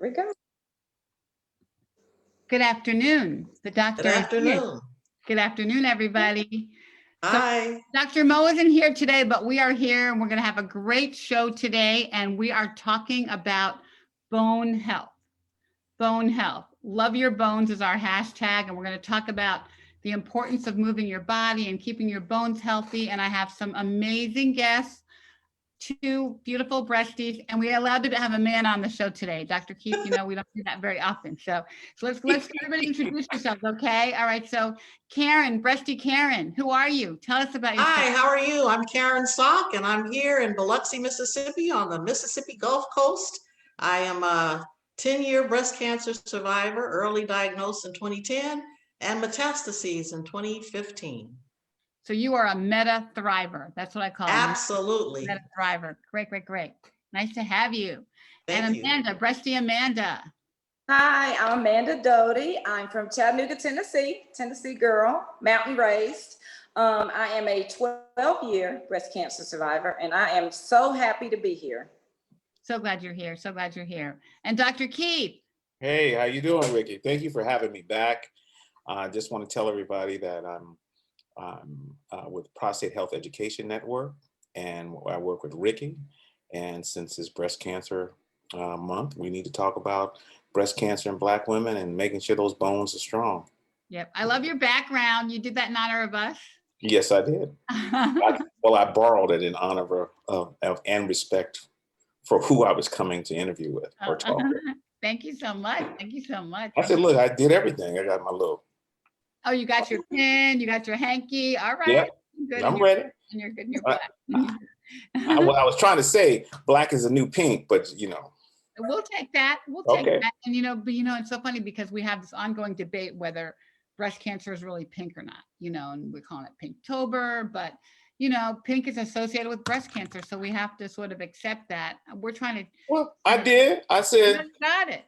we go. Good afternoon. The Good doctor is here. afternoon. Good afternoon, everybody. So Hi. Dr. Mo isn't here today, but we are here and we're going to have a great show today. And we are talking about bone health. Bone health. Love your bones is our hashtag. And we're going to talk about the importance of moving your body and keeping your bones healthy. And I have some amazing guests. Two beautiful breasties, and we allowed to have a man on the show today. Dr. Keith, you know, we don't do that very often. So let's everybody introduce yourselves, okay? All right, so Karen, breasty Karen, who are you? Tell us about yourself. Hi, how are you? I'm Karen Sock, and I'm here in Biloxi, Mississippi on the Mississippi Gulf Coast. I am a 10-year breast cancer survivor, early diagnosed in 2010, and metastases in 2015. So you are a meta thriver. That's what I call it. Absolutely. Meta thriver. Great, great, great. Nice to have you. Thank and you. Amanda, breasty Amanda. Hi, I'm Amanda Doty. I'm from Chattanooga, Tennessee girl, mountain raised. I am a 12-year breast cancer survivor, and I am so happy to be here. So glad you're here. So glad you're here. And Dr. Keith. Hey, how you doing, Ricky? Thank you for having me back. I just want to tell everybody that I'm with Prostate Health Education Network, and I work with Ricky. And since it's breast cancer month, we need to talk about breast cancer in Black women and making sure those bones are strong. Yep. I love your background. You did that in honor of us. Yes, I did. I borrowed it in honor of and respect for who I was coming to interview with or talk with. Thank you so much. Thank you so much. I said, look, I did everything. I got my little. Oh, you got your pin, you got your hanky. All right. Yep. Good. I'm ready. And you're good. And you're black. What I was trying to say, black is a new pink, but you know. We'll take that. We'll take that. And but it's so funny because we have this ongoing debate whether breast cancer is really pink or not, and we're calling it Pinktober, but pink is associated with breast cancer. So we have to sort of accept that. We're trying to. Well, I did. I said.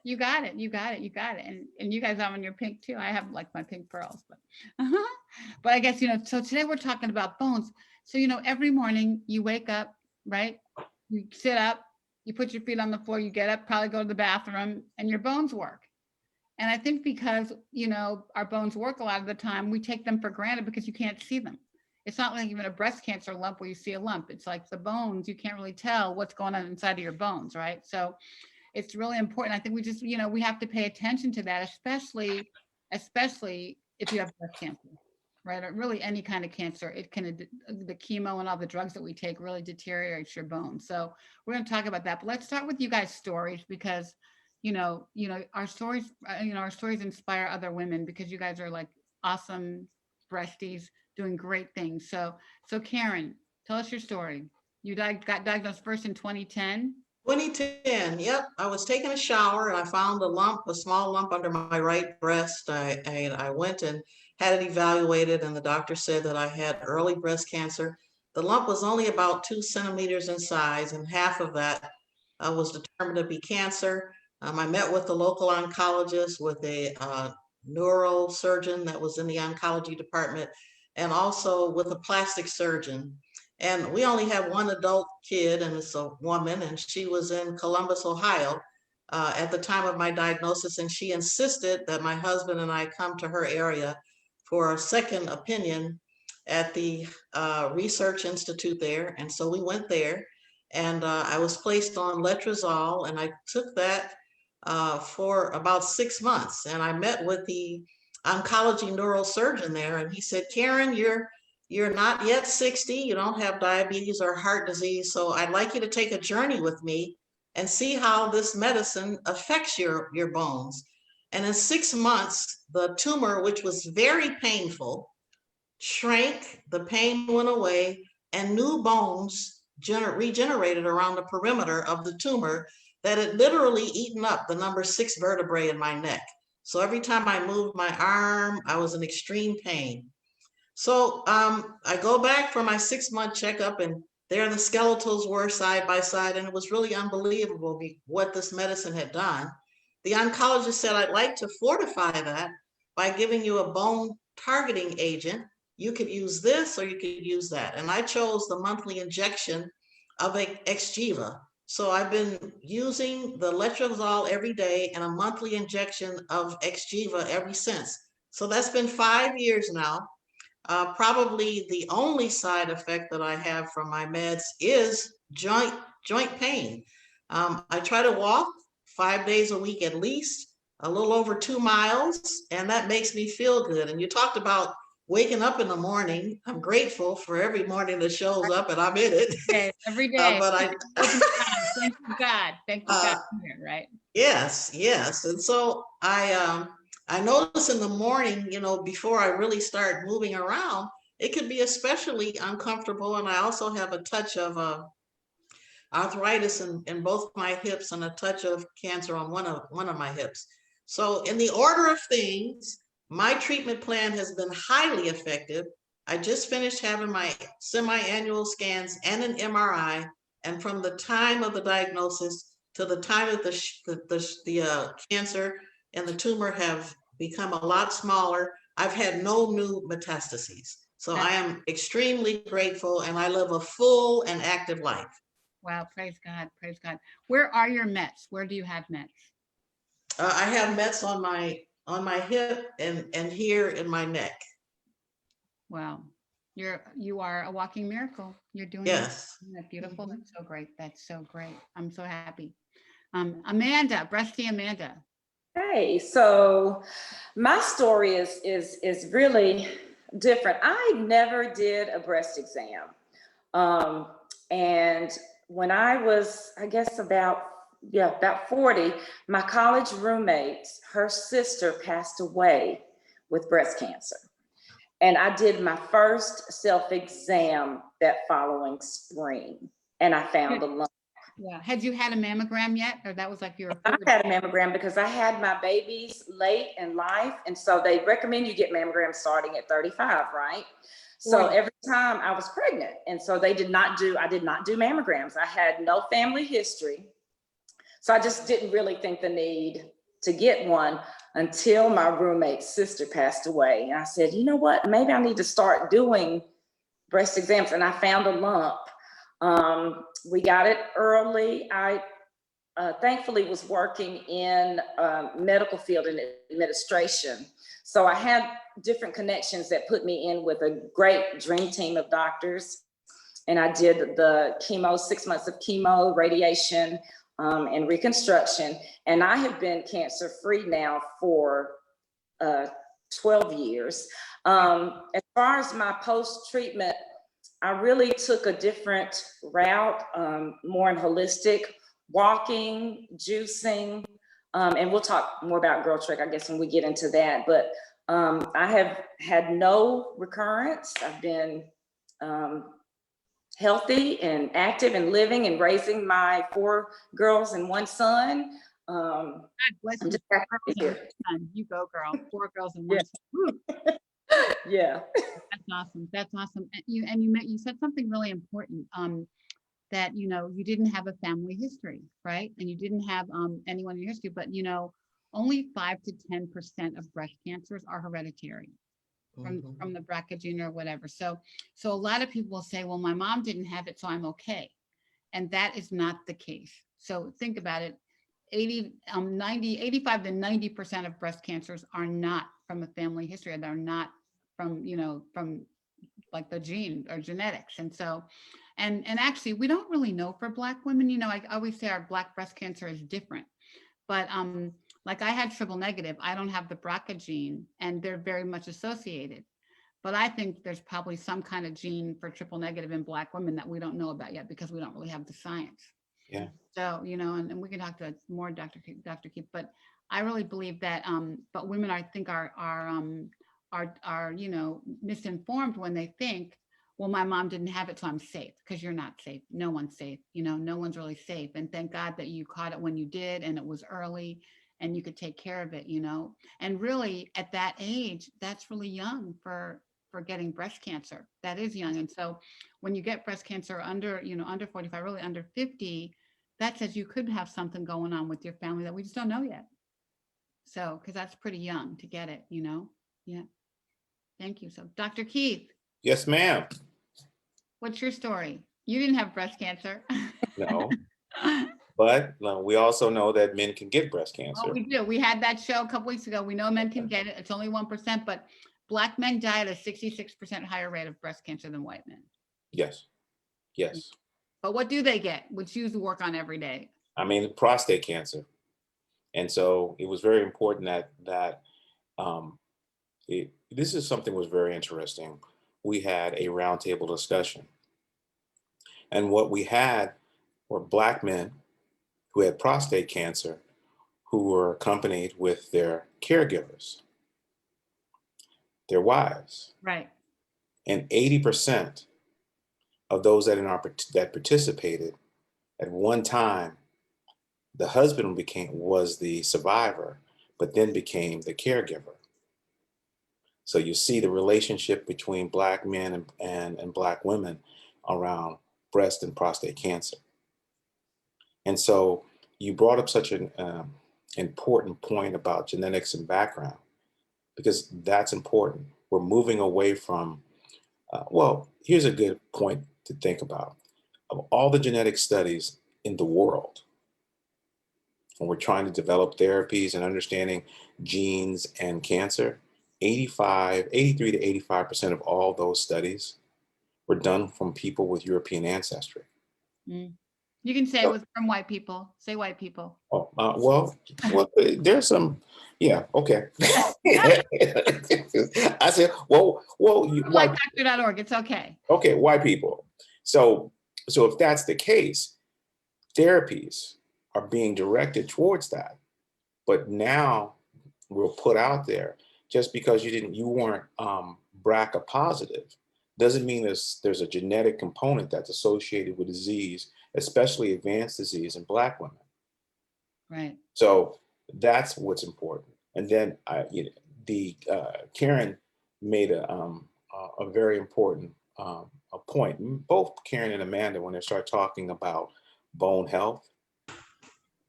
You got it. And you guys have on your pink too. I have like my pink pearls, but I guess, so today we're talking about bones. So, every morning you wake up, right? You sit up, you put your feet on the floor, you get up, probably go to the bathroom, and your bones work. And I think because, our bones work a lot of the time, we take them for granted because you can't see them. It's not like even a breast cancer lump where you see a lump. It's like the bones, you can't really tell what's going on inside of your bones, right? So it's really important. I think we just, we have to pay attention to that, especially if you have breast cancer, right? Or really any kind of cancer. It can, the chemo and all the drugs that we take really deteriorates your bones. So we're going to talk about that, but let's start with you guys' stories because, our stories inspire other women because you guys are like awesome breasties doing great things. So Karen, tell us your story. You got diagnosed first in 2010. 2010, yep. I was taking a shower and I found a small lump under my right breast. I went and had it evaluated and the doctor said that I had early breast cancer. The lump was only about 2 centimeters in size and half of that was determined to be cancer. I met with the local oncologist, with a neurosurgeon that was in the oncology department, and also with a plastic surgeon. And we only have one adult kid, and it's a woman, and she was in Columbus, Ohio, at the time of my diagnosis, and she insisted that my husband and I come to her area for a second opinion at the research institute there. And so we went there, and I was placed on letrozole, and I took that for about 6 months. And I met with the oncology neurosurgeon there, and he said, Karen, you're not yet 60, you don't have diabetes or heart disease, so I'd like you to take a journey with me and see how this medicine affects your bones. And in 6 months, the tumor, which was very painful, shrank, the pain went away, and new bones regenerated around the perimeter of the tumor that had literally eaten up the number 6 vertebrae in my neck. So every time I moved my arm, I was in extreme pain. So I go back for my 6-month checkup, and there the skeletals were side by side, and it was really unbelievable what this medicine had done. The oncologist said, I'd like to fortify that by giving you a bone targeting agent. You could use this or you could use that. And I chose the monthly injection of Xgeva. So I've been using the letrozole every day and a monthly injection of Xgeva ever since. So that's been 5 years now. Probably the only side effect that I have from my meds is joint pain. I try to walk 5 days a week at least, a little over 2 miles, and that makes me feel good. And you talked about waking up in the morning. I'm grateful for every morning that shows up and I'm in it. Okay, every day. But Open your eyes. Thank you, God. Thank you, God. uh, Right. yes, yes. And so I notice in the morning, before I really start moving around, it could be especially uncomfortable. And I also have a touch of arthritis in both my hips and a touch of cancer on one of my hips. So in the order of things, my treatment plan has been highly effective. I just finished having my semi-annual scans and an MRI, and from the time of the diagnosis to the time of the cancer and the tumor have become a lot smaller, I've had no new metastases. So I am extremely grateful, and I live a full and active life. Wow. Praise God. Praise God. Where are your Mets? Where do you have Mets? I have Mets on my hip and here in my neck. Wow. You are a walking miracle. You're doing Yes. Isn't that beautiful? That's so great. That's so great. I'm so happy. Amanda, Breasty Amanda. Hey, so my story is really different. I never did a breast exam. And when I was, I guess about 40, my college roommate, her sister passed away with breast cancer. And I did my first self-exam that following spring, and I found a lump. Yeah. Had you had a mammogram yet? Or that was like your I third? had a mammogram because I had my babies late in life. And so they recommend you get mammograms starting at 35, right? So every time I was pregnant. And so I did not do mammograms. I had no family history. So I just didn't really think the need to get one until my roommate's sister passed away. And I said, you know what, maybe I need to start doing breast exams. And I found a lump. We got it early. I thankfully was working in medical field and administration. So I had different connections that put me in with a great dream team of doctors. And I did the chemo, 6 months of chemo, radiation, and reconstruction. And I have been cancer-free now for 12 years. As far as my post-treatment, I really took a different route, more in holistic, walking, juicing, and we'll talk more about Girl Trek, I guess, when we get into that. But I have had no recurrence. I've been healthy and active and living and raising my 4 girls and 1 son. God bless you. I'm just happy to be here. You go, girl. 4 girls and 1 son. Yeah. That's awesome. That's awesome. And you said something really important. That you didn't have a family history, right? And you didn't have anyone in your history, but only 5 to 10% of breast cancers are hereditary from the BRCA gene or whatever. So a lot of people will say, well, my mom didn't have it, so I'm okay. And that is not the case. So think about it. 85 to 90% of breast cancers are not from a family history. They're not from like the gene or genetics. And so, and actually we don't really know for Black women, I always say our Black breast cancer is different, but like I had triple negative, I don't have the BRCA gene, and they're very much associated. But I think there's probably some kind of gene for triple negative in Black women that we don't know about yet because we don't really have the science. Yeah. So, and we can talk to more Dr. Keith, but I really believe that, but women I think are misinformed when they think, well, my mom didn't have it, so I'm safe, because you're not safe. No one's safe. No one's really safe. And thank God that you caught it when you did, and it was early, and you could take care of it, and really at that age, that's really young for getting breast cancer. That is young. And so when you get breast cancer under 45, really under 50, that says you could have something going on with your family that we just don't know yet. So, because that's pretty young to get it, Yeah. Thank you. So Dr. Keith. Yes, ma'am. What's your story? You didn't have breast cancer. No. But we also know that men can get breast Oh, cancer. we do. We had that show a couple weeks ago. We know men can get it. It's only 1%, but Black men die at a 66% higher rate of breast cancer than white men. Yes, yes. But what do they get, which you used to work on every day? I mean, prostate cancer. And so it was very important that this is something was very interesting. We had a roundtable discussion, and what we had were Black men who had prostate cancer who were accompanied with their caregivers, their wives, Right. and 80% of those that participated at one time, the husband was the survivor, but then became the caregiver. So you see the relationship between Black men and Black women around breast and prostate cancer. And so you brought up such an important point about genetics and background, because that's important. We're moving away from, well, here's a good point to think about. Of all the genetic studies in the world, when we're trying to develop therapies and understanding genes and cancer, 83 to 85% of all those studies were done from people with European ancestry. Mm. You can say it was from white people. Say white people. Oh, well, there's some, yeah, okay. I said, well, white, Blackfactor.org. It's okay. okay, white people. So if that's the case, therapies are being directed towards that. But now we're put out there, just because you weren't BRCA positive, doesn't mean there's a genetic component that's associated with disease, especially advanced disease in Black women. Right. So that's what's important. And then Karen made a very important a point. Both Karen and Amanda, when they start talking about bone health.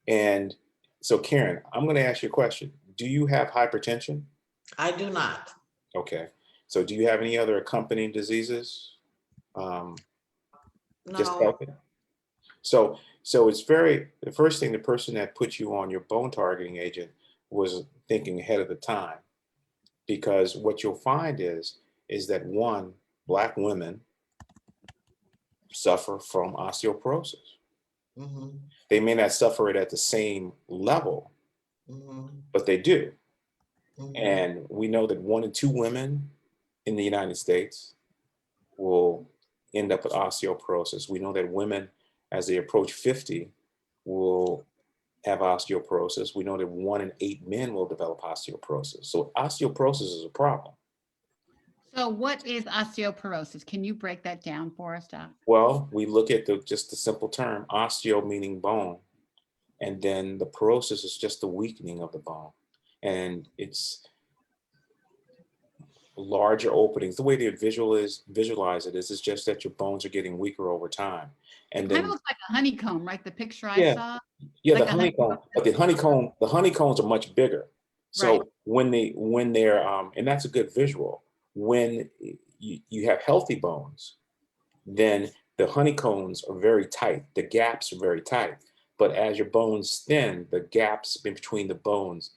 And so Karen, I'm going to ask you a question. Do you have hypertension? I do not. Okay. So do you have any other accompanying diseases? Just No. healthy? So it's the first thing, the person that put you on your bone targeting agent was thinking ahead of the time, because what you'll find is that one, Black women suffer from osteoporosis. Mm-hmm. They may not suffer it at the same level, Mm-hmm. but they do. Mm-hmm. And we know that 1 in 2 women in the United States will end up with osteoporosis. We know that women, as they approach 50, will have osteoporosis. We know that 1 in 8 men will develop osteoporosis. So osteoporosis is a problem. So what is osteoporosis? Can you break that down for us, Doc? Well, we look at just the simple term, osteo meaning bone, and then the porosis is just the weakening of the bone. And it's larger openings. The way they visualize it is just that your bones are getting weaker over time. And It then kind of looks like a honeycomb, right? The picture I Yeah. saw. yeah, like the a honeycomb, but the honeycombs are much bigger. So Right. when they're and that's a good visual. When you have healthy bones, then the honeycombs are very tight. The gaps are very tight. But as your bones thin, the gaps in between the bones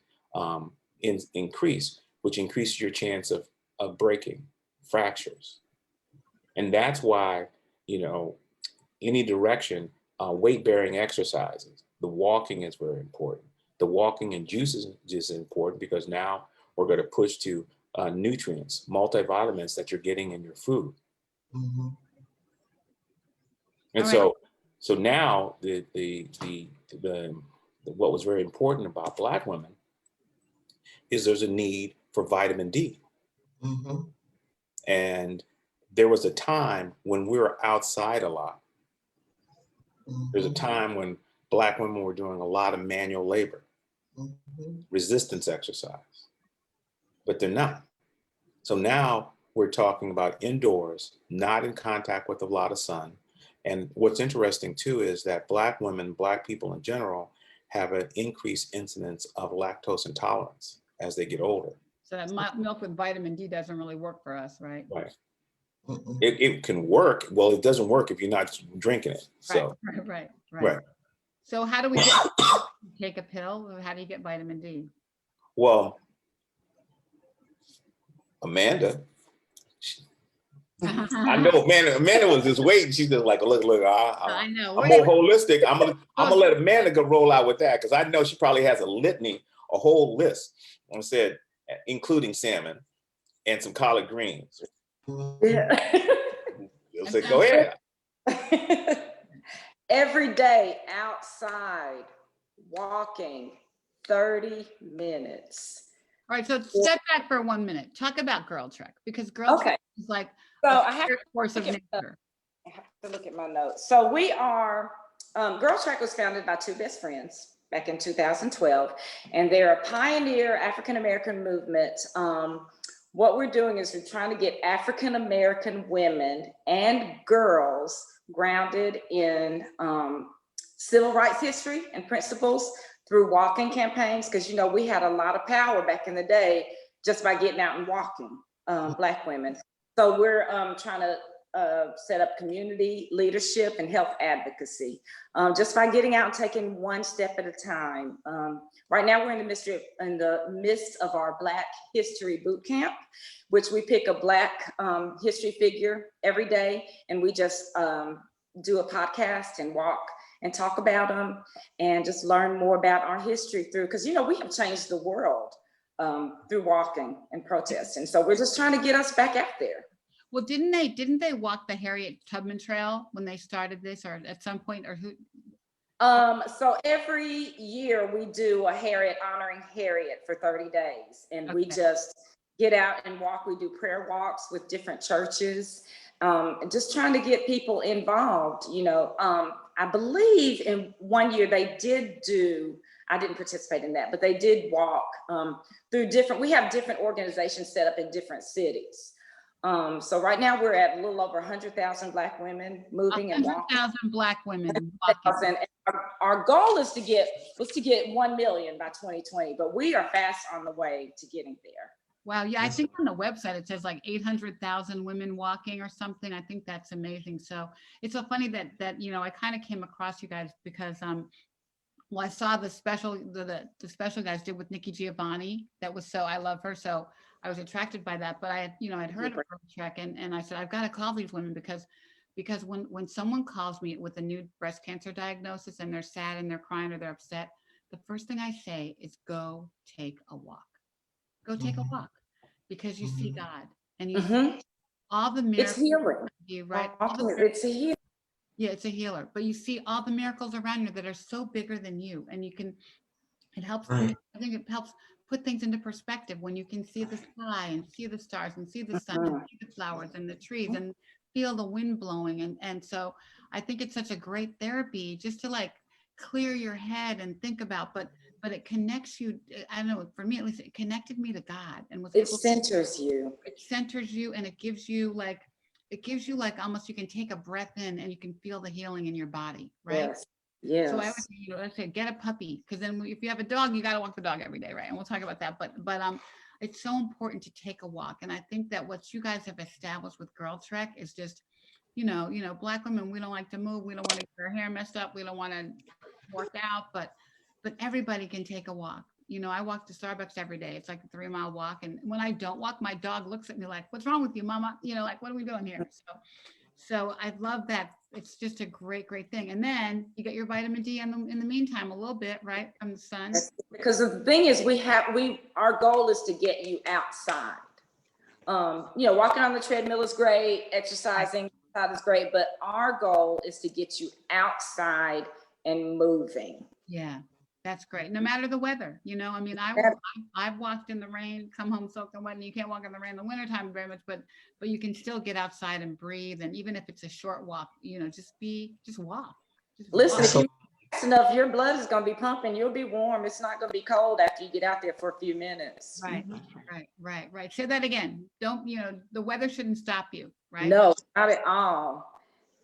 increase, which increases your chance of breaking, fractures. And that's why, any direction, weight-bearing exercises, the walking is very important. The walking and juices is important, because now we're going to push to nutrients, multivitamins that you're getting in your food. Mm-hmm. And All right. so now what was very important about Black women is there's a need for vitamin D. Mm-hmm. And there was a time when we were outside a lot. There's a time when Black women were doing a lot of manual labor, resistance exercise, but they're not. So now we're talking about indoors, not in contact with a lot of sun. And what's interesting too is that Black women, Black people in general, have an increased incidence of lactose intolerance as they get older. So that milk with vitamin D doesn't really work for us, right? Right. It can work. Well, it doesn't work if you're not drinking it. So Right. right. So how do we get, take a pill, or how do you get vitamin D? Well, Amanda, I know Amanda was just waiting. She's just like, look, I know. I'm more holistic. I'm gonna let Amanda go roll out with that because I know she probably has a litany, a whole list. I said, including salmon and some collard greens. Yeah. You'll say, go ahead. Every day outside, walking 30 minutes. All right, so step back for 1 minute. Talk about Girl Trek, because Girl Okay. Trek is like So a I have spirit force of look at nature. I have to look at my notes. So we are, Girl Trek was founded by two best friends back in 2012, and they're a pioneer African-American movement. What we're doing is we're trying to get African-American women and girls grounded in civil rights history and principles through walking campaigns, because you know we had a lot of power back in the day just by getting out and walking, Black women. So we're trying to set up community leadership and health advocacy just by getting out and taking one step at a time. Right now we're in the midst of our Black History Boot Camp, which we pick a Black history figure every day, and we just do a podcast and walk and talk about them and just learn more about our history through, because you know we have changed the world through walking and protesting. So we're just trying to get us back out there. Well, didn't they walk the Harriet Tubman Trail when they started this, or at some point, or who? So every year we do a Harriet, honoring Harriet for 30 days. And we just get out and walk. We do prayer walks with different churches, and just trying to get people involved. You know, I believe in one year they did do, I didn't participate in that, but they did walk through we have different organizations set up in different cities. So right now we're at a little over 100,000 Black women moving and walking. 100,000 Black women walking. And our goal was to get 1 million by 2020, but we are fast on the way to getting there. Wow, yeah, I think on the website it says like 800,000 women walking or something. I think that's amazing. So it's so funny that you know I kind of came across you guys because well, I saw the special the special guys did with Nikki Giovanni. That was so, I love her, so I was attracted by that. But I had, you know, I'd heard of Girl Trek, and I said I've got to call these women because when someone calls me with a new breast cancer diagnosis and they're sad and they're crying or they're upset, the first thing I say is go take a walk. Go take a walk, because you see God and you see all the miracles. It's healing. You, right? It's a healing. Yeah, it's a healer, but you see all the miracles around you that are so bigger than you, and you can, it helps, I think it helps put things into perspective when you can see the sky and see the stars and see the sun and see the flowers and the trees and feel the wind blowing. And so I think it's such a great therapy just to like clear your head and think about, but it connects you. I don't know, for me at least, it connected me to God and was it centers you. It centers you, and it gives you like almost you can take a breath in and you can feel the healing in your body, right? Yes. Yes. So I would say, you know, let's say get a puppy, because then if you have a dog, you got to walk the dog every day, right? And we'll talk about that. But it's so important to take a walk, and I think that what you guys have established with Girl Trek is just, you know, Black women, we don't like to move, we don't want to get our hair messed up, we don't want to work out, but everybody can take a walk. You know, I walk to Starbucks every day. It's like a 3-mile walk. And when I don't walk, my dog looks at me like, what's wrong with you, mama? You know, like, what are we doing here? So I love that. It's just a great, great thing. And then you get your vitamin D in the meantime, a little bit, right? From the sun. Because the thing is, our goal is to get you outside. You know, walking on the treadmill is great. Exercising outside is great, but our goal is to get you outside and moving. Yeah. That's great. No matter the weather, you know, I mean, I've walked in the rain, come home soaking wet, and you can't walk in the rain in the wintertime very much, but you can still get outside and breathe. And even if it's a short walk, you know, just walk. Listen, if you fast enough, your blood is going to be pumping. You'll be warm. It's not going to be cold after you get out there for a few minutes. Right. Say that again. Don't, you know, the weather shouldn't stop you, right? No, not at all.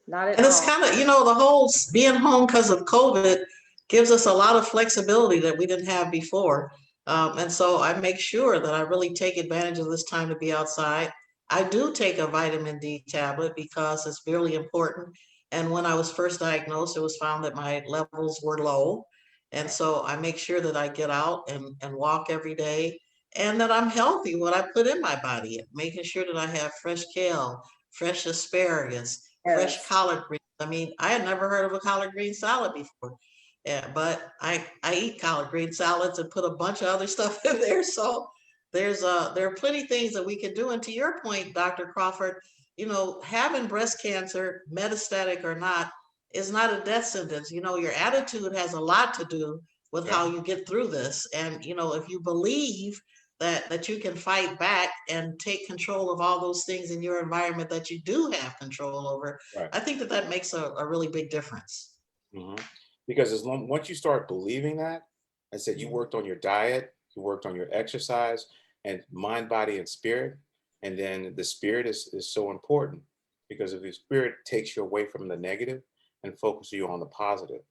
Not at all. And it's kind of, you know, the whole being home because of COVID gives us a lot of flexibility that we didn't have before. And so I make sure that I really take advantage of this time to be outside. I do take a vitamin D tablet because it's really important. And when I was first diagnosed, it was found that my levels were low. And so I make sure that I get out and walk every day and that I'm healthy, what I put in my body, making sure that I have fresh kale, fresh asparagus, fresh Yes. collard greens. I mean, I had never heard of a collard green salad before. Yeah, but I eat collard green salads and put a bunch of other stuff in there. So there are plenty of things that we can do. And to your point, Dr. Crawford, you know, having breast cancer, metastatic or not, is not a death sentence. You know, your attitude has a lot to do with how you get through this. And, you know, if you believe that you can fight back and take control of all those things in your environment that you do have control over, Right. I think that that makes a really big difference. Mhm. Because once you start believing that, I said you Mhm. worked on your diet, you worked on your exercise, and mind, body, and spirit, and then the spirit is so important because if the spirit takes you away from the negative and focuses you on the positive.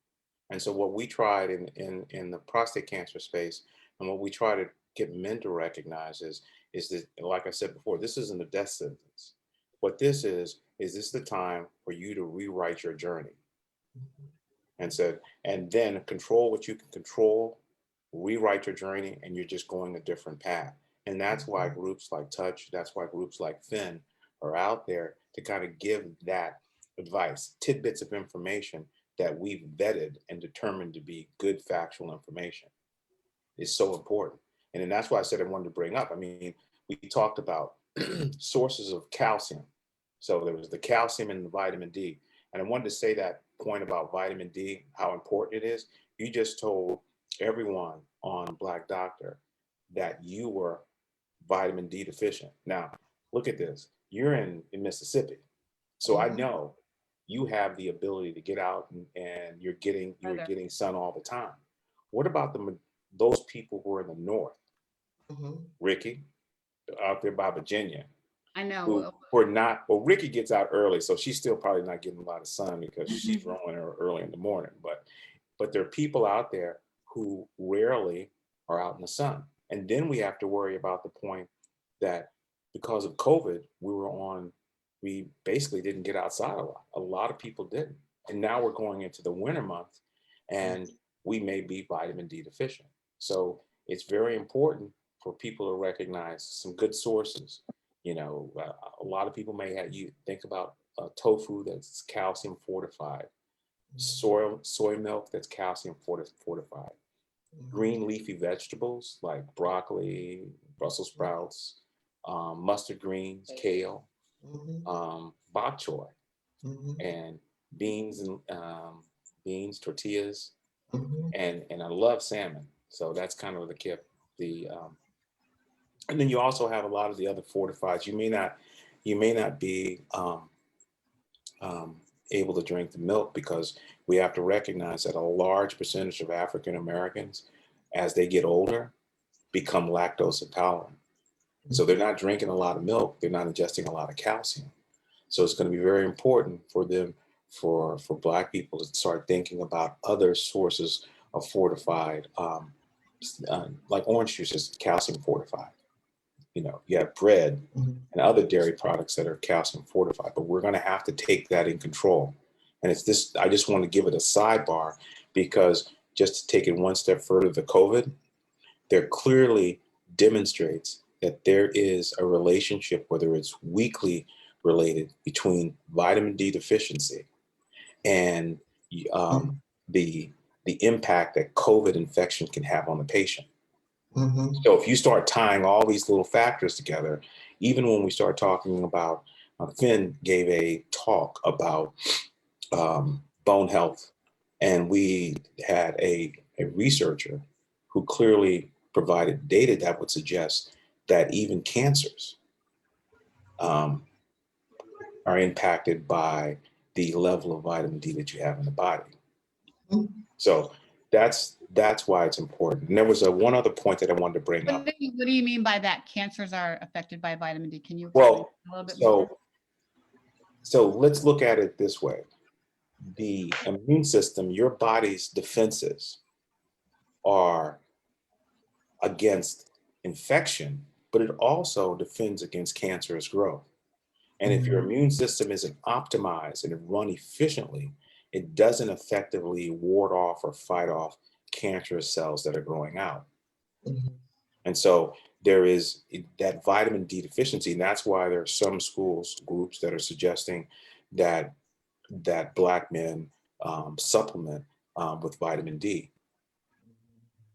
And so what we tried in the prostate cancer space, and what we try to get men to recognize is that, like I said before, this isn't a death sentence. What this is the time for you to rewrite your journey and said, and then control what you can control, rewrite your journey, and you're just going a different path. And that's why groups like Touch, that's why groups like Finn are out there to kind of give that advice, tidbits of information that we've vetted and determined to be good factual information is so important. And then that's why I said I wanted to bring up. I mean, we talked about sources of calcium. So there was the calcium and the vitamin D. And I wanted to say that point about vitamin D, how important it is. You just told everyone on Black Doctor that you were vitamin D deficient. Now, look at this. You're in Mississippi. So I Mhm. know you have the ability to get out and you're getting sun all the time. What about those people who are in the north, Mhm. Ricky, out there by Virginia, I who know. are not, well, Ricky gets out early, so she's still probably not getting a lot of sun because she's rolling early in the morning. But there are people out there who rarely are out in the sun. And then we have to worry about the point that because of COVID, we basically didn't get outside a lot. A lot of people didn't. And now we're going into the winter months and we may be vitamin D deficient. So it's very important for people to recognize some good sources. You know, a lot of people may have you think about tofu that's calcium fortified, soy milk that's calcium fortified, green leafy vegetables like broccoli, Brussels sprouts, mustard greens, kale, Mhm. bok choy, Mhm. and beans and tortillas, Mhm. and I love salmon. So that's kind of the kip. The and then you also have a lot of the other fortifieds. You may not be um, able to drink the milk because we have to recognize that a large percentage of African Americans, as they get older, become lactose intolerant. So they're not drinking a lot of milk. They're not ingesting a lot of calcium. So it's going to be very important for them, for Black people to start thinking about other sources of fortified, like orange juice is calcium fortified. You know, you have bread Mhm. and other dairy products that are calcium fortified, but we're going to have to take that in control. And it's this, I just want to give it a sidebar because just to take it one step further, the COVID, there clearly demonstrates that there is a relationship, whether it's weakly related, between vitamin D deficiency and um, the the impact that COVID infection can have on the patient. Mhm. So if you start tying all these little factors together, even when we start talking about, Finn gave a talk about bone health, and we had a researcher who clearly provided data that would suggest that even cancers um, are impacted by the level of vitamin D that you have in the body. Mhm. So that's why it's important. And there was one other point that I wanted to bring up. What do you mean by that? Cancers are affected by vitamin D. Can you explain Well, a little bit more? so let's look at it this way. The immune system, your body's defenses are against infection, but it also defends against cancerous growth. And if your immune system isn't optimized and run efficiently, it doesn't effectively ward off or fight off cancerous cells that are growing out. Mhm. And so there is that vitamin D deficiency. And that's why there are some schools, groups that are suggesting that Black men supplement with vitamin D,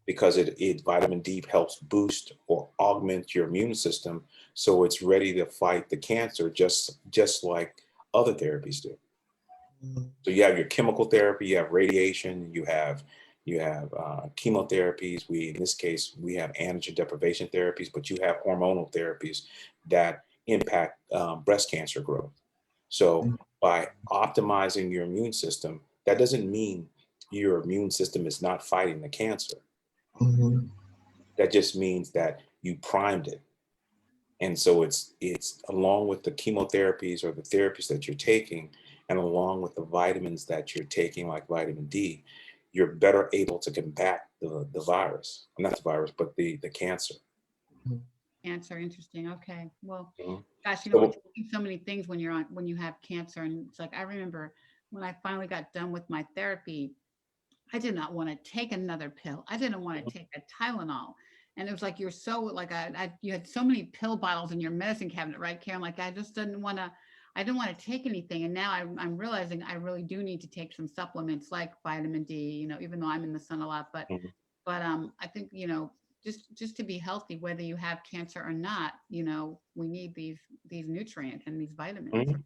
because vitamin D helps boost or augment your immune system so it's ready to fight the cancer just like other therapies do. Mhm. So you have your chemical therapy, you have radiation, you have chemotherapies. In this case, we have androgen deprivation therapies, but you have hormonal therapies that impact breast cancer growth. So by optimizing your immune system, that doesn't mean your immune system is not fighting the cancer. Mhm. That just means that you primed it. And so it's along with the chemotherapies or the therapies that you're taking, and along with the vitamins that you're taking, like vitamin D, you're better able to combat the virus, not the virus, but the cancer. Cancer, interesting. Okay. Well, Mhm. gosh, you know, we're So, taking so many things when you have cancer. And it's like, I remember when I finally got done with my therapy, I did not want to take another pill. I didn't want to take a Tylenol. And it was like, you're so like, you had so many pill bottles in your medicine cabinet, right, Karen? Like, I just I didn't want to take anything. And now I'm realizing I really do need to take some supplements like vitamin D, you know, even though I'm in the sun a lot, but, mhm. I think, you know, just to be healthy, whether you have cancer or not, you know, we need these nutrients and these vitamins. Mhm.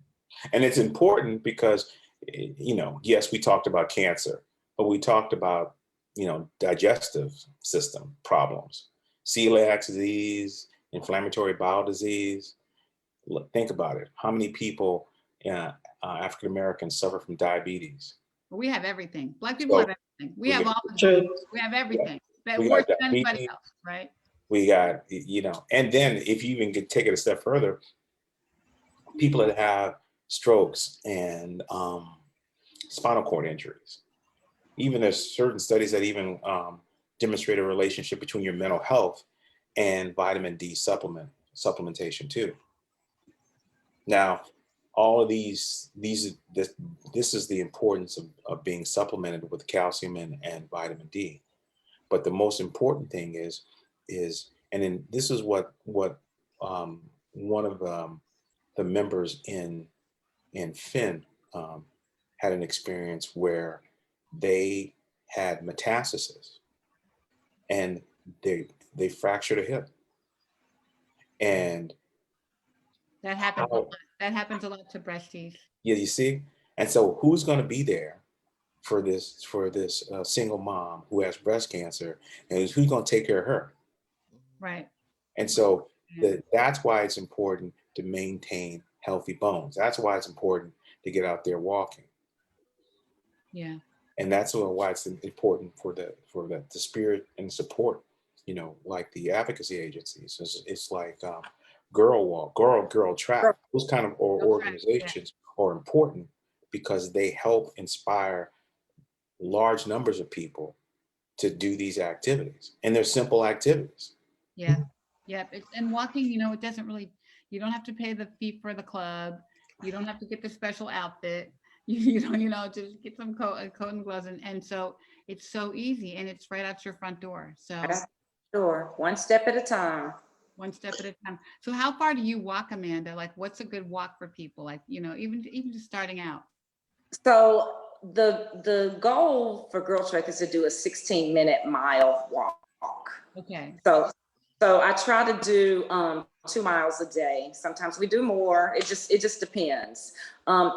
And it's important because, yes, we talked about cancer, but we talked about, digestive system problems, celiac disease, inflammatory bowel disease. Look, think about it. How many people, African Americans, suffer from diabetes? We have everything. Black people have So everything. We we have got, all the True. diseases. We have yeah, everything. But we worse got than anybody diabetes. else, right? We got, and then if you even take it a step further, people that have strokes and spinal cord injuries. Even there's certain studies that even demonstrate a relationship between your mental health and vitamin D supplementation too. Now, all of this is the importance of being supplemented with calcium and vitamin D. But the most important thing and then this is what one of the members in Finn had an experience where they had metastasis and they fractured a hip. And That happens a lot. how, That happens a lot to breasties. yeah, you see? And so who's going to be there for this single mom who has breast cancer, and who's going to take care of her? Right. And so Yeah. that's why it's important to maintain healthy bones. That's why it's important to get out there walking. Yeah. And that's why it's important for the spirit and support, like the advocacy agencies. It's like Girl Walk, Girl Track. Those kind of Yeah. organizations are important because they help inspire large numbers of people to do these activities, and they're simple activities. Yeah. Yeah. And walking, you know, it doesn't really, you don't have to pay the fee for the club. You don't have to get the special outfit. You don't, you know, just get some coat and gloves. And so it's so easy and it's right out your front door. So Sure, one step at a time. one step at a time. So how far do you walk, Amanda? Like what's a good walk for people? Like, you know, even just starting out. So the goal for Girl Trek is to do a 16-minute mile walk. Okay. So I try to do 2 miles a day. Sometimes we do more. It just depends.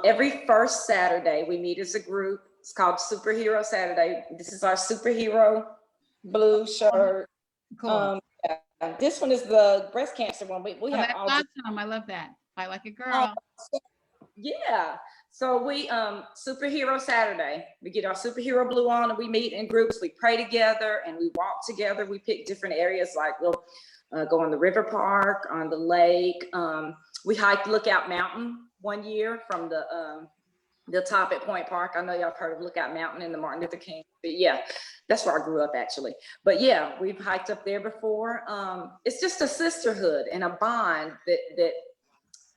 Every first Saturday we meet as a group. It's called Superhero Saturday. This is our superhero blue shirt. Cool. Yeah. This one is the breast cancer one. We Oh, have that's all awesome. I love that. Fight like a girl. yeah. So we Superhero Saturday. We get our superhero blue on and we meet in groups. We pray together and we walk together. We pick different areas like we'll go on the river park, on the lake. We hiked Lookout Mountain one year from the top at Point Park. I know y'all have heard of Lookout Mountain in the Martin Luther King. But yeah, that's where I grew up actually. But yeah, we've hiked up there before. It's just a sisterhood and a bond that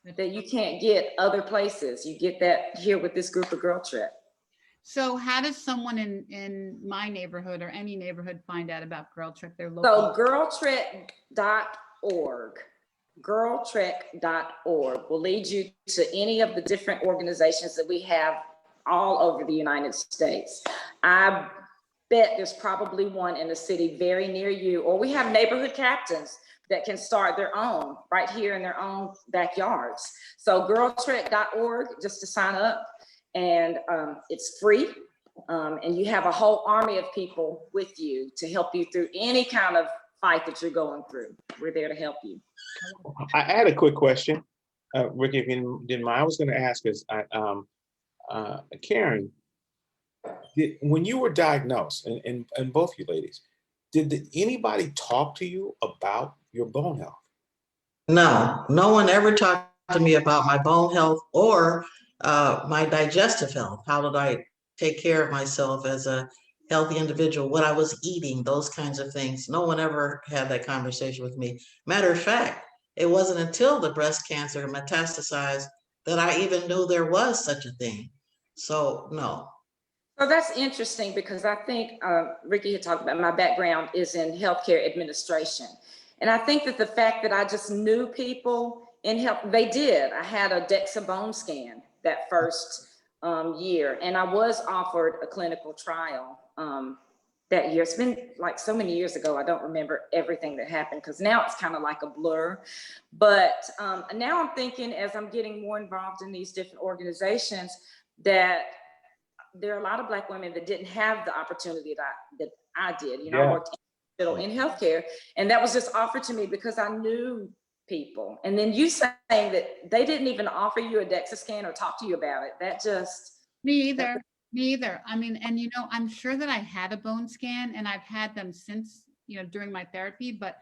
that you can't get other places. You get that here with this group of Girl Trek. So how does someone in my neighborhood or any neighborhood find out about Girl Trek? Their So local. girltrek.org, girltrek.org will lead you to any of the different organizations that we have all over the United States. I bet there's probably one in a city very near you, or we have neighborhood captains that can start their own right here in their own backyards. So girltrek.org, just to sign up, and it's free. And you have a whole army of people with you to help you through any kind of fight that you're going through. We're there to help you. I had a quick question, Ricky, if you didn't mind. I was going to ask us, Karen, when you were diagnosed, and both you ladies, did anybody talk to you about your bone health? No, no one ever talked to me about my bone health or my digestive health. How did I take care of myself as a healthy individual, what I was eating, those kinds of things. No one ever had that conversation with me. Matter of fact, it wasn't until the breast cancer metastasized that I even knew there was such a thing. So no. So that's interesting because I think Ricky had talked about my background is in healthcare administration. And I think that the fact that I just knew people in health, they did. I had a DEXA bone scan that first year, and I was offered a clinical trial that year. It's been like so many years ago, I don't remember everything that happened because now it's kind of like a blur. But now I'm thinking, as I'm getting more involved in these different organizations, that there are a lot of Black women that didn't have the opportunity that I did. You know, I worked in healthcare, and that was just offered to me because I knew people. And then you saying that they didn't even offer you a DEXA scan or talk to you about it, that just... Me either. Me either. I mean, and you know, I'm sure that I had a bone scan and I've had them since, you know, during my therapy, but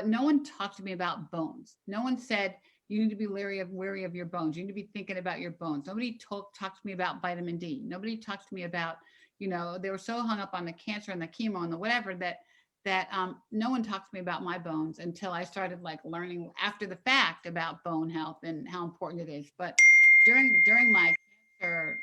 no one talked to me about bones. No one said, you need to be wary of your bones. You need to be thinking about your bones. Nobody talked to me about vitamin D. Nobody talked to me about, you know, they were so hung up on the cancer and the chemo and the whatever that no one talked to me about my bones until I started like learning after the fact about bone health and how important it is. But during my cancer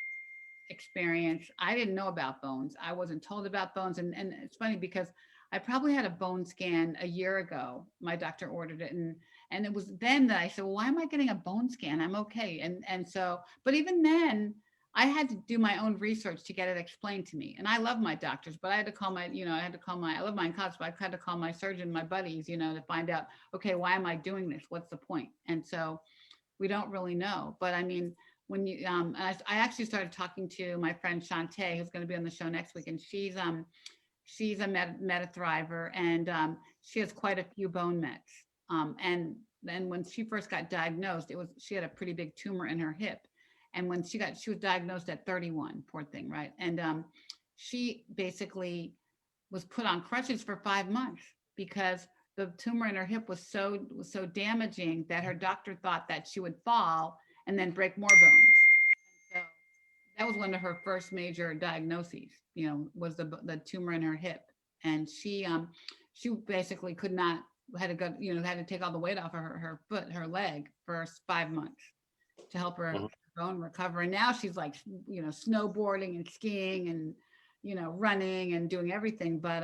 experience, I didn't know about bones. I wasn't told about bones. And it's funny because I probably had a bone scan a year ago. My doctor ordered it. And it was then that I said, well, why am I getting a bone scan? I'm okay. And so, but even then I had to do my own research to get it explained to me. And I love my doctors, but I had to call my, you know, I love my oncologists, but I had to call my surgeon, my buddies, you know, to find out, okay, why am I doing this? What's the point? And so we don't really know. But I mean, when you, I actually started talking to my friend Shantae, who's going to be on the show next week. And she's a meta thriver, and she has quite a few bone mets. And then when she first got diagnosed, she had a pretty big tumor in her hip. And when she was diagnosed at 31, poor thing, right? And she basically was put on crutches for 5 months because the tumor in her hip was so damaging that her doctor thought that she would fall and then break more bones. So that was one of her first major diagnoses, you know, was the tumor in her hip. And she basically had to take all the weight off of her leg for 5 months to help her bone recover. And now she's like, you know, snowboarding and skiing and, you know, running and doing everything. But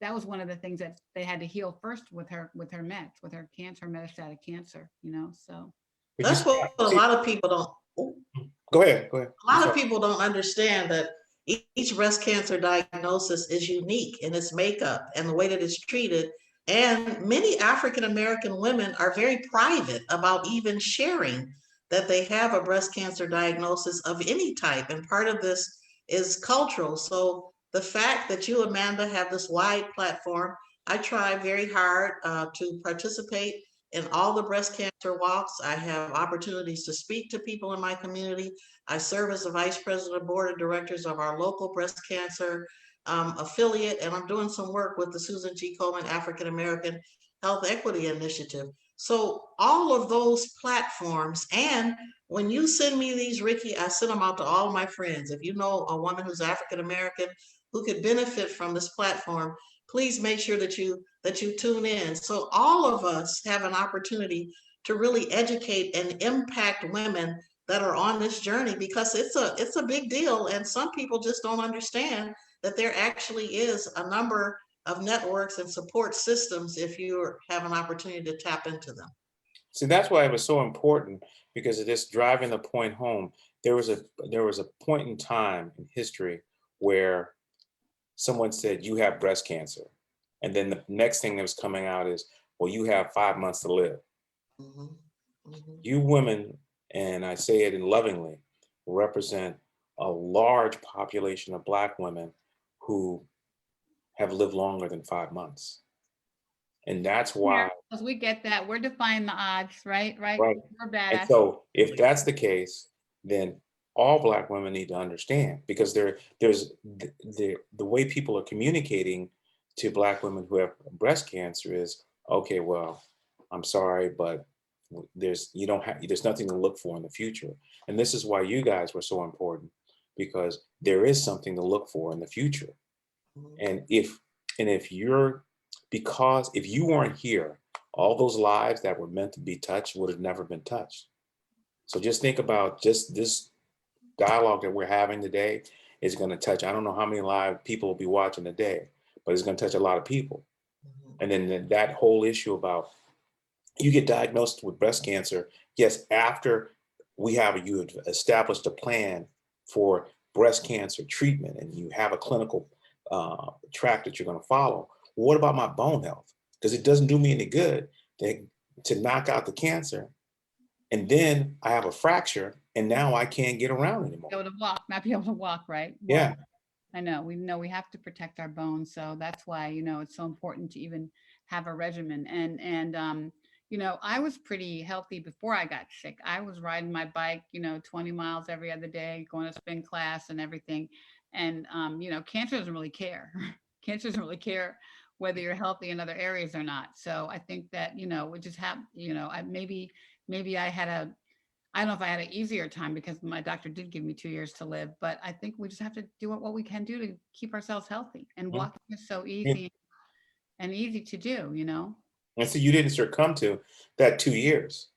that was one of the things that they had to heal first with her mets, with her cancer, metastatic cancer, you know, so. That's what a lot of people don't. Go ahead. A lot of people don't understand that each breast cancer diagnosis is unique in its makeup and the way that it's treated. And many African-American women are very private about even sharing that they have a breast cancer diagnosis of any type. And part of this is cultural. So the fact that you, Amanda, have this wide platform, I try very hard to participate in all the breast cancer walks. I have opportunities to speak to people in my community. I serve as the vice president of board of directors of our local breast cancer affiliate, and I'm doing some work with the Susan G. Komen African American Health Equity Initiative. So all of those platforms, and when you send me these, Ricky, I send them out to all my friends. If you know a woman who's African American who could benefit from this platform, please make sure that you tune in. So all of us have an opportunity to really educate and impact women that are on this journey, because it's a big deal. And some people just don't understand that there actually is a number of networks and support systems if you have an opportunity to tap into them. See, that's why it was so important, because of this driving the point home. There was a point in time in history where someone said, you have breast cancer. And then the next thing that was coming out is, well, you have 5 months to live. Mhm, mhm. You women, and I say it in lovingly, represent a large population of Black women who have lived longer than 5 months. And that's why, Because we get that. We're defying the odds, right? Right? right. We're And badass. so if that's the case, then all Black women need to understand, because there's the way people are communicating to Black women who have breast cancer is, okay, well, I'm sorry, but there's nothing to look for in the future. And this is why you guys were so important, because there is something to look for in the future. And if if you weren't here, all those lives that were meant to be touched would have never been touched. So just think about just this dialogue that we're having today is going to touch, I don't know how many live people will be watching today, but it's going to touch a lot of people. And then that whole issue about you get diagnosed with breast cancer, yes, after you have established a plan for breast cancer treatment and you have a clinical track that you're going to follow. What about my bone health? Because it doesn't do me any good to knock out the cancer, and then I have a fracture, and now I can't get around anymore. Be able to walk, not be able to walk, right? Yeah. I know we have to protect our bones. So that's why, it's so important to even have a regimen. And I was pretty healthy before I got sick. I was riding my bike, 20 miles every other day, going to spin class and everything. And, cancer doesn't really care. Cancer doesn't really care whether you're healthy in other areas or not. So I think that, we just have, maybe I don't know if I had an easier time because my doctor did give me 2 years to live, but I think we just have to do what we can do to keep ourselves healthy. And walking is so easy and easy to do, And so you didn't succumb to that 2 years.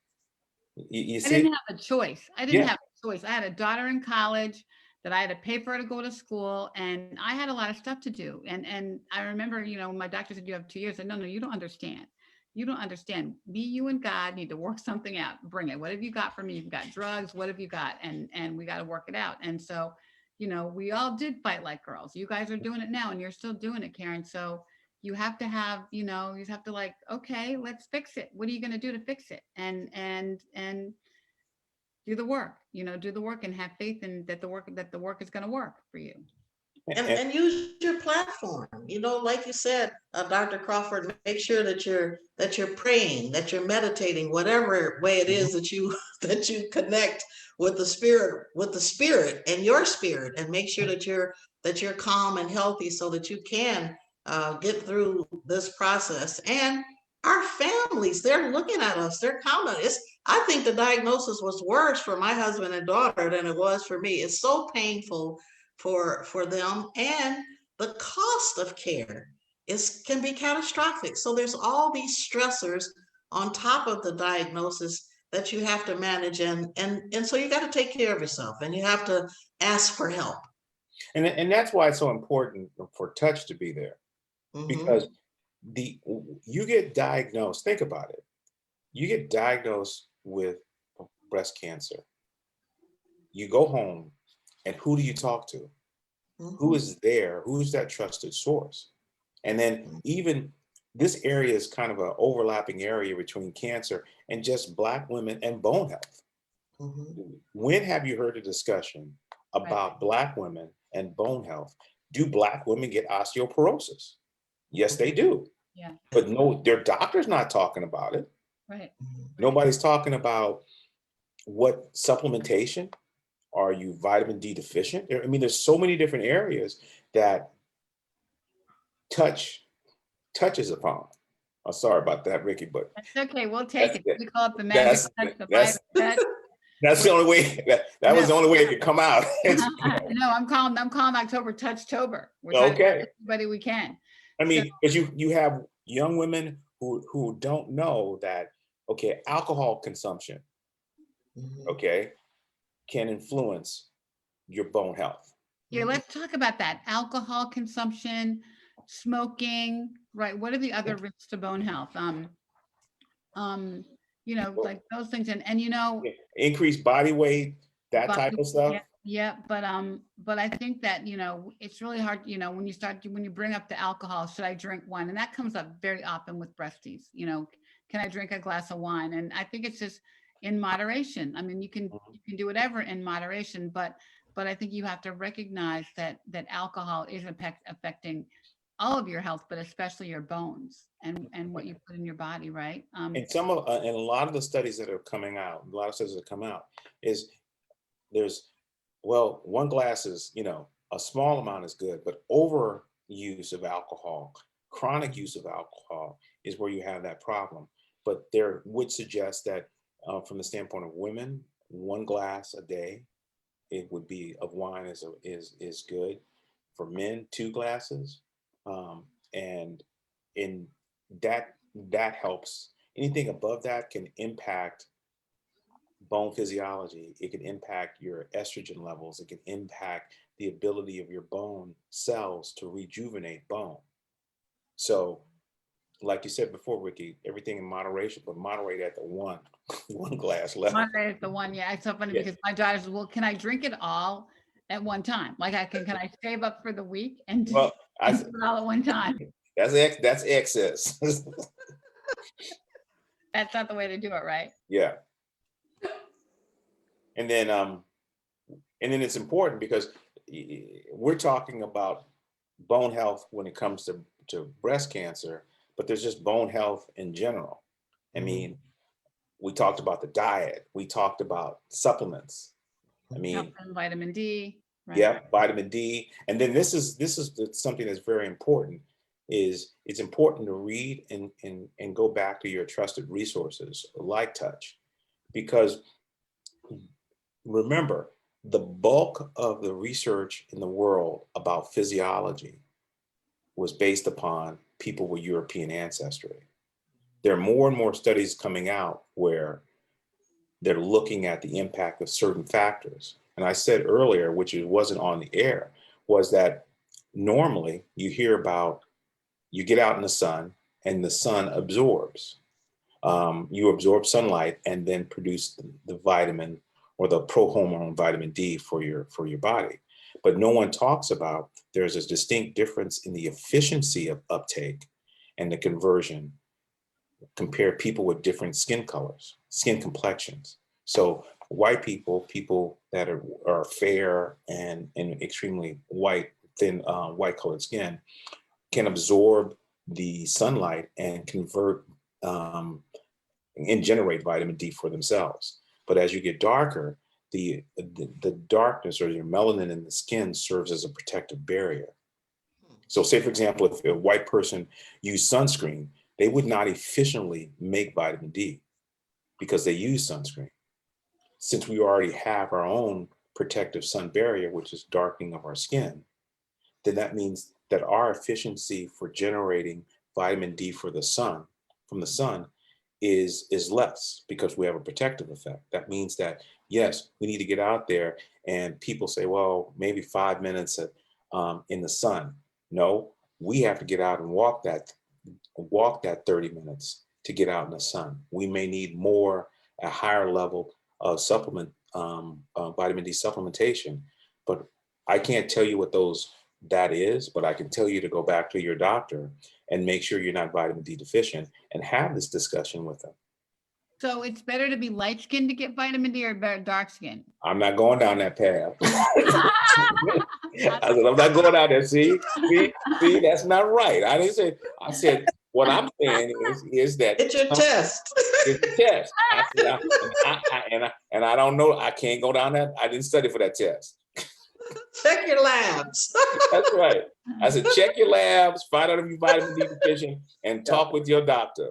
You I see? didn't have a choice. I didn't Yeah. have a choice. I had a daughter in college that I had to pay for her to go to school, and I had a lot of stuff to do. And I remember, when my doctor said you have 2 years, I said, no, you don't understand. You don't understand. Me, you, and God need to work something out. Bring it. What have you got for me? You've got drugs. What have you got? And we got to work it out. And so, we all did fight like girls. You guys are doing it now, and you're still doing it, Karen. So you have to have, you have to like, okay, let's fix it. What are you going to do to fix it? And do the work, do the work and have faith in that the work is going to work for you. And use your platform, like you said, Dr. Crawford, make sure that you're praying, that you're meditating, whatever way it is that you connect with the spirit and your spirit, and make sure that you're calm and healthy so that you can get through this process. And our families, they're looking at us, they're counting us. I think the diagnosis was worse for my husband and daughter than it was for me. It's so painful for them, and the cost of care can be catastrophic. So there's all these stressors on top of the diagnosis that you have to manage, and so you got to take care of yourself, and you have to ask for help. And that's why it's so important for Touch to be there, because you get diagnosed. Think about it. You get diagnosed with breast cancer. You go home, and who do you talk to? Who is there? Who's that trusted source? And then even this area is kind of an overlapping area between cancer and just Black women and bone health. When have you heard a discussion about Black women and bone health? Do Black women get osteoporosis? Yes, they do. Yeah. But no, their doctor's not talking about it. Right. Nobody's talking about what supplementation. Are you vitamin D deficient? I mean, there's so many different areas that touches upon. I'm sorry about that, Ricky, but That's okay. We'll take it. that's- We call it the magic touch, the vitamin touch. that's the only way. That was the only way it could come out. No, I'm calling October Touchtober. We're trying to Okay. touch everybody we can. I mean, because you have young women who don't know that Okay, alcohol consumption, Mhm. okay, can influence your bone health. Here, let's talk about that. Alcohol consumption, smoking, right? What are the other risks to bone health? You know, Well, like those things, and you know, yeah, increased body weight, that type of stuff. yeah, yeah, but I think that, you know, it's really hard, you know, when you bring up the alcohol, should I drink wine? And that comes up very often with breasties, you know, can I drink a glass of wine? And I think it's just in moderation. I mean, you can do whatever in moderation, but I think you have to recognize that alcohol is affecting all of your health, but especially your bones and what you put in your body, right? And and a lot of the studies that are coming out, a lot of studies that come out is there's, well, one glass is, you know, a small amount is good, but over use of alcohol, chronic use of alcohol is where you have that problem. But there would suggest that from the standpoint of women, one glass a day, it would be of wine is good. For men, two glasses, and in that helps. Anything above that can impact bone physiology. It can impact your estrogen levels. It can impact the ability of your bone cells to rejuvenate bone. So, like you said before, Ricky, everything in moderation, but moderate at the one one glass level. Monday is the one, yeah, it's so funny Yes. because my daughter says, well, can I drink it all at one time? Like can I save up for the week and do Well, I and do it all at one time? that's excess. That's not the way to do it, right? Yeah. And then it's important because we're talking about bone health when it comes to breast cancer, but there's just bone health in general. I mean, we talked about the diet, we talked about supplements. I mean, And vitamin D, right? yeah, vitamin D. And then this is something that's very important is it's important to read and go back to your trusted resources like Touch, because remember, the bulk of the research in the world about physiology was based upon people with European ancestry. There are more and more studies coming out where they're looking at the impact of certain factors. And I said earlier, which it wasn't on the air, was that normally you hear about you get out in the sun and the sun absorbs. You absorb sunlight and then produce the vitamin or the prohormone vitamin D for your body. But no one talks about there's a distinct difference in the efficiency of uptake and the conversion. Compare people with different skin colors, skin complexions. So white people that are fair and extremely white, thin white colored skin can absorb the sunlight and convert and generate vitamin D for themselves. But as you get darker, the darkness or your melanin in the skin serves as a protective barrier. So say, for example, if a white person used sunscreen, they would not efficiently make vitamin D because they use sunscreen. Since we already have our own protective sun barrier, which is darkening of our skin, then that means that our efficiency for generating vitamin D from the sun is less because we have a protective effect. That means that, yes, we need to get out there, and people say, well, maybe 5 minutes in the sun. No, we have to get out and walk that 30 minutes to get out in the sun. We may need a higher level of vitamin D supplementation, but I can't tell you what that is, but I can tell you to go back to your doctor and make sure you're not vitamin D deficient and have this discussion with them. So it's better to be light skinned to get vitamin D or better dark skin? I'm not going down that path. I said, I'm not going down there. See, that's not right. I didn't say, I said, what I'm saying is that It's your test. it's a test. I said, and I don't know, I can't go down that. I didn't study for that test. Check your labs. That's right. I said, check your labs, find out if you're vitamin D deficient, and talk with your doctor.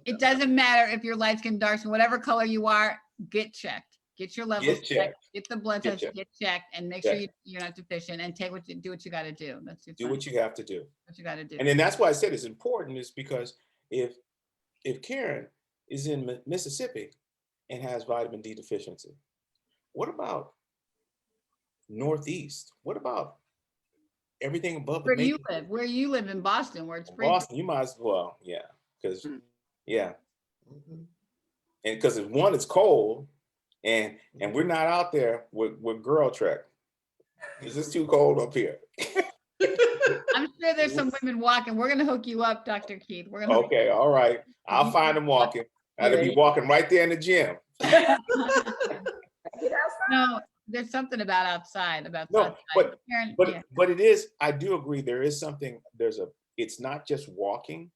It doesn't matter if you're light skin, dark skin, whatever color you are, get checked. Get your levels checked. Get the blood test, get checked, and make sure you're not deficient, and do what you got to do. Do what you have to do. What you got to do. And then that's why I said it's important, is because if Karen is in Mississippi and has vitamin D deficiency? What about Northeast? What about everything above the Where you live in Boston, where it's freezing. Boston? You might as well, yeah, because Mm. yeah, Mhm. and because one, it's cold, and we're not out there with Girl Trek. It's just too cold up here. I'm sure there's some women walking. We're gonna hook you up, Dr. Keith. We're gonna hook Okay, all right. I'll find them walking. I'll be walking right there in the gym. Get outside. No, there's something about outside, about No, outside. Karen, yeah. but it is, I do agree, there is something, it's not just walking,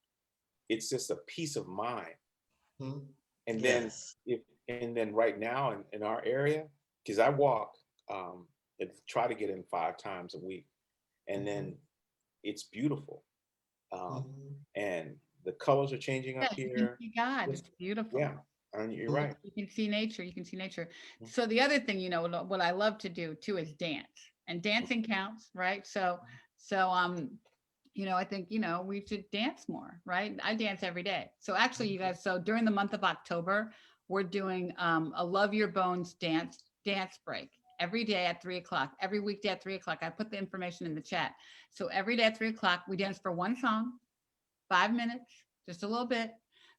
it's just a peace of mind. Mhm. And then Yes. right now in our area, because I walk and try to get in 5 times a week, and then it's beautiful. Mhm. And the colors are changing up Yeah, you can here. see God. It's beautiful. Yeah, and you're right. You can see nature. You can see nature. Mhm. So the other thing, what I love to do too is dance, and dancing counts, right? So, I think, we should dance more, right? I dance every day. So actually, you guys, so during the month of October, we're doing a Love Your Bones dance break every day at 3:00, every weekday at 3:00. I put the information in the chat. So every day at 3:00, we dance for one song, 5 minutes, just a little bit,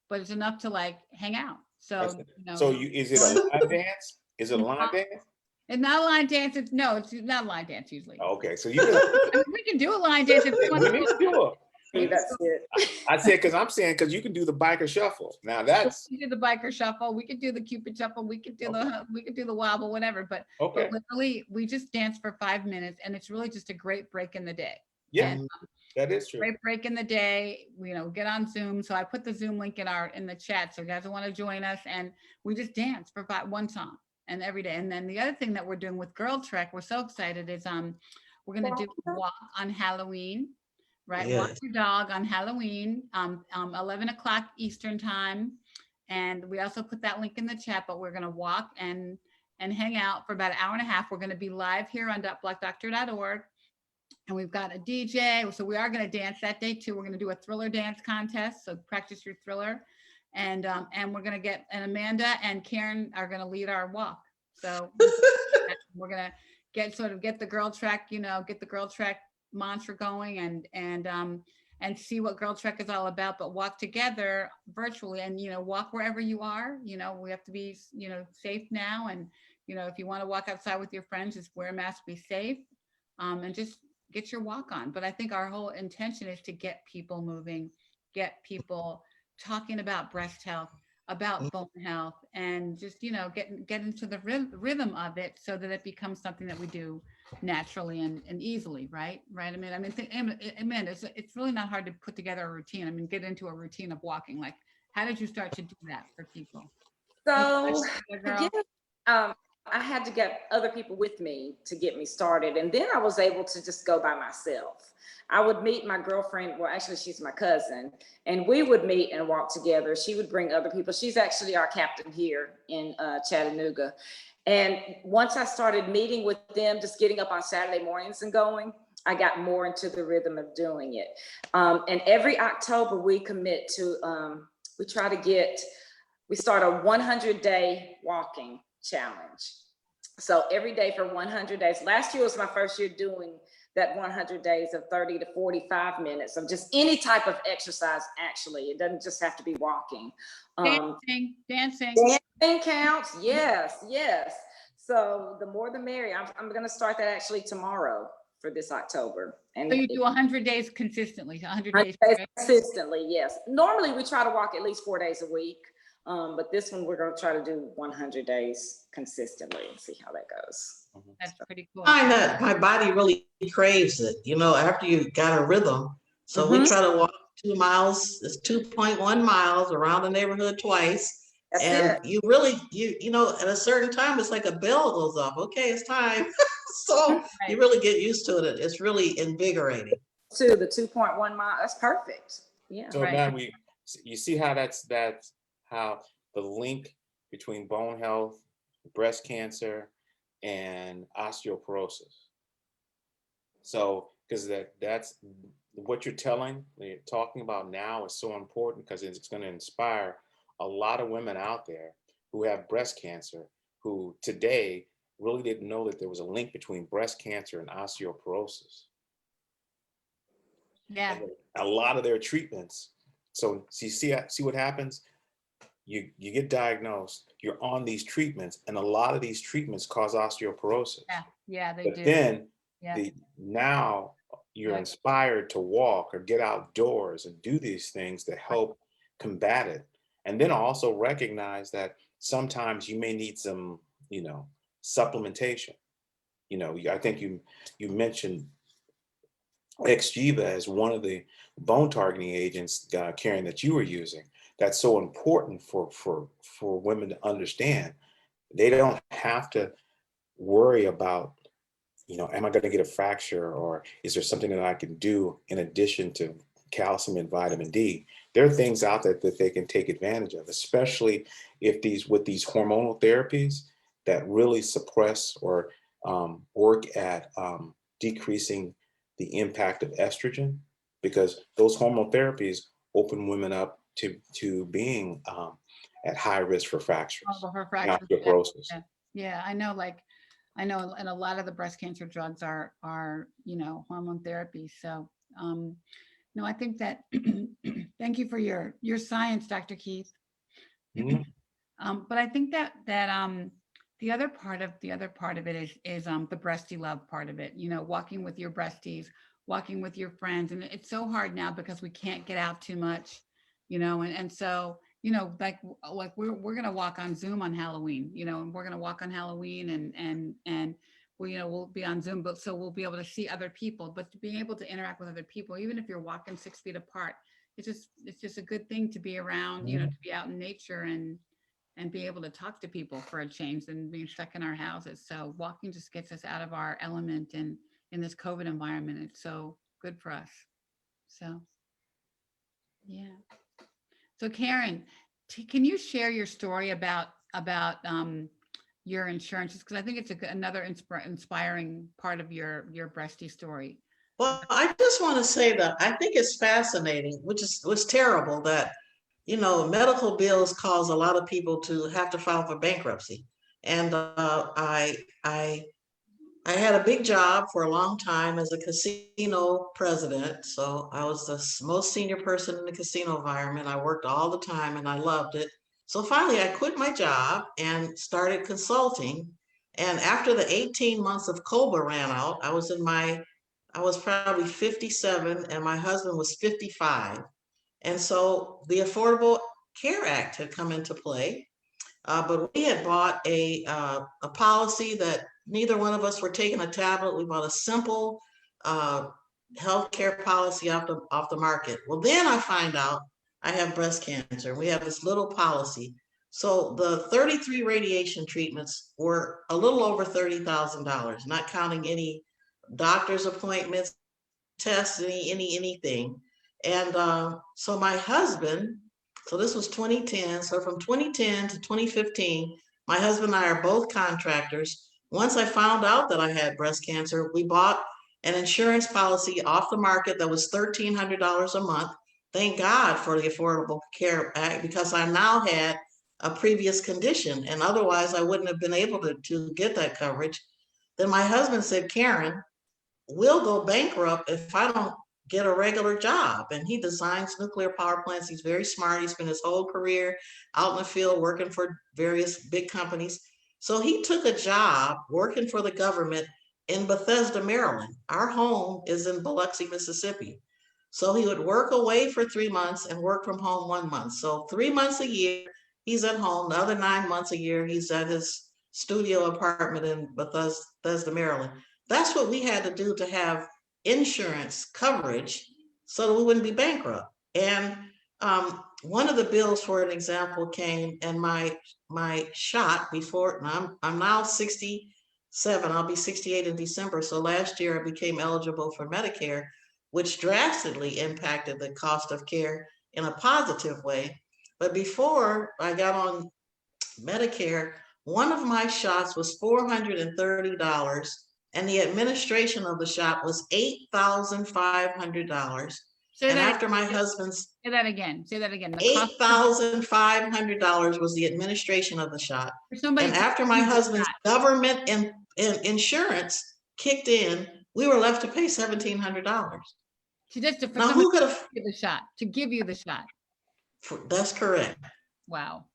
but it's enough to like hang out. So, So is it a line dance? Is it a line dance? It's not a line dance. It's not a line dance usually. Okay, so I mean, we can do a line dance if you want we to. need to do it. That's it. I said, because you can do the biker shuffle. Now that's We could do the biker shuffle. We could do the Cupid shuffle. We could do the wobble, whatever. But okay. literally, we just dance for 5 minutes, and it's really just a great break in the day. Yeah, And, that is true. great break in the day. Get on Zoom. So I put the Zoom link in the chat. So you guys want to join us, and we just dance for one song and every day. And then the other thing that we're doing with Girl Trek, we're so excited, is we're gonna do a walk on Halloween, right? Walk Yes. your dog on Halloween, 11:00 Eastern time. And we also put that link in the chat, but we're gonna walk and hang out for about an hour and a half. We're gonna be live here on blackdoctor.org. And we've got a DJ. So we are going to dance that day too. We're going to do a thriller dance contest. So practice your thriller. And we're going to get, and Amanda and Karen are going to lead our walk. So we're going to get the Girl Trek, get the Girl Trek mantra going and see what Girl Trek is all about, but walk together virtually and, walk wherever you are. We have to be, safe now. And, if you want to walk outside with your friends, just wear a mask, be safe, and just get your walk on. But I think our whole intention is to get people moving, get people talking about breast health, about bone health, and just, get into the rhythm of it so that it becomes something that we do naturally and easily, right? Right. Amanda, it's really not hard to put together a routine. Get into a routine of walking. Like, how did you start to do that for people? So, Girl? I had to get other people with me to get me started. And then I was able to just go by myself. I would meet my girlfriend. Well, actually, she's my cousin. And we would meet and walk together. She would bring other people. She's actually our captain here in Chattanooga. And once I started meeting with them, just getting up on Saturday mornings and going, I got more into the rhythm of doing it. And every October, we commit to, we start a 100-day walking challenge. So every day for 100 days. Last year was my first year doing that 100 days of 30 to 45 minutes of just any type of exercise. Actually, it doesn't just have to be walking. Dancing counts. Yes. So the more the merrier. I'm going to start that actually tomorrow for this October. And so you do 100 days consistently, 100 days consistently. Yes. Normally we try to walk at least 4 days a week. But this one, we're going to try to do 100 days consistently and see how that goes. That's pretty cool. I find that my body really craves it, after you got a rhythm. So we try to walk 2 miles, it's 2.1 miles around the neighborhood twice. That's and it. you really, at a certain time, it's like a bell goes off. Okay, it's time. So you really get used to it. It's really invigorating. To the 2.1 mile, that's perfect. Yeah. So now you see how that's how the link between bone health, breast cancer, and osteoporosis. So, because that's what you're talking about now is so important because it's going to inspire a lot of women out there who have breast cancer who today really didn't know that there was a link between breast cancer and osteoporosis. Yeah. And a lot of their treatments. So see what happens? You get diagnosed, you're on these treatments, and a lot of these treatments cause osteoporosis. Yeah. Yeah, they But do. then Yeah. now you're Yeah. inspired to walk or get outdoors and do these things to help combat it. And then also recognize that sometimes you may need some, supplementation. I think you mentioned Xgeva as one of the bone targeting agents, Karen, that you were using. That's so important for women to understand. They don't have to worry about, am I going to get a fracture, or is there something that I can do in addition to calcium and vitamin D? There are things out there that they can take advantage of, especially if with these hormonal therapies that really suppress or work at decreasing the impact of estrogen, because those hormone therapies open women up to being at high risk for fractures, Horrible for and fractures. osteoporosis. Yeah, I know, and a lot of the breast cancer drugs are, hormone therapy. So, no, I think that, thank you for your science, Dr. Keith. Mhm. But I think that the other part of it is the breasty love part of it, walking with your breasties, walking with your friends. And it's so hard now because we can't get out too much, and so, like we're going to walk on Zoom on Halloween, and we're going to walk on Halloween and we'll be on Zoom, but so we'll be able to see other people, but being able to interact with other people, even if you're walking 6 feet apart, it's just a good thing to be around, to be out in nature and be able to talk to people for a change than being stuck in our houses. So walking just gets us out of our element and in this COVID environment. It's so good for us. So, yeah. So Karen, can you share your story about your insurances? Because I think it's another inspiring part of your breasty story. Well, I just want to say that I think it's fascinating, which was terrible that, medical bills cause a lot of people to have to file for bankruptcy. And I had a big job for a long time as a casino president. So I was the most senior person in the casino environment. I worked all the time and I loved it. So finally I quit my job and started consulting. And after the 18 months of COBRA ran out, I was probably 57 and my husband was 55. And so the Affordable Care Act had come into play. But we had bought a policy that neither one of us were taking a tablet. We bought a simple healthcare policy off the market. Well, then I find out I have breast cancer. We have this little policy. So the 33 radiation treatments were a little over $30,000, not counting any doctor's appointments, tests, anything. And so my husband, so this was 2010. So from 2010 to 2015, my husband and I are both contractors. Once I found out that I had breast cancer, we bought an insurance policy off the market that was $1,300 a month. Thank God for the Affordable Care Act, because I now had a previous condition, and otherwise I wouldn't have been able to get that coverage. Then my husband said, Karen, we'll go bankrupt if I don't get a regular job. And he designs nuclear power plants. He's very smart. He spent his whole career out in the field working for various big companies. So he took a job working for the government in Bethesda, Maryland. Our home is in Biloxi, Mississippi. So he would work away for 3 months and work from home 1 month. So 3 months a year, he's at home. The other 9 months a year, he's at his studio apartment in Bethesda, Maryland. That's what we had to do to have insurance coverage so that we wouldn't be bankrupt. And one of the bills, for an example, came, and my shot before, and I'm now 67, I'll be 68 in December. So last year I became eligible for Medicare, which drastically impacted the cost of care in a positive way. But before I got on Medicare, one of my shots was $430, and the administration of the shot was $8,500. Say And that, after my husband's say that again. Say that again. The cost $8,500 was the administration of the shot. for somebody And to after give my you the husband's shot, government and insurance kicked in, we were left to pay $1,700. to just for Now, somebody who could to have, give you the shot, to give you the shot. that's correct. Wow.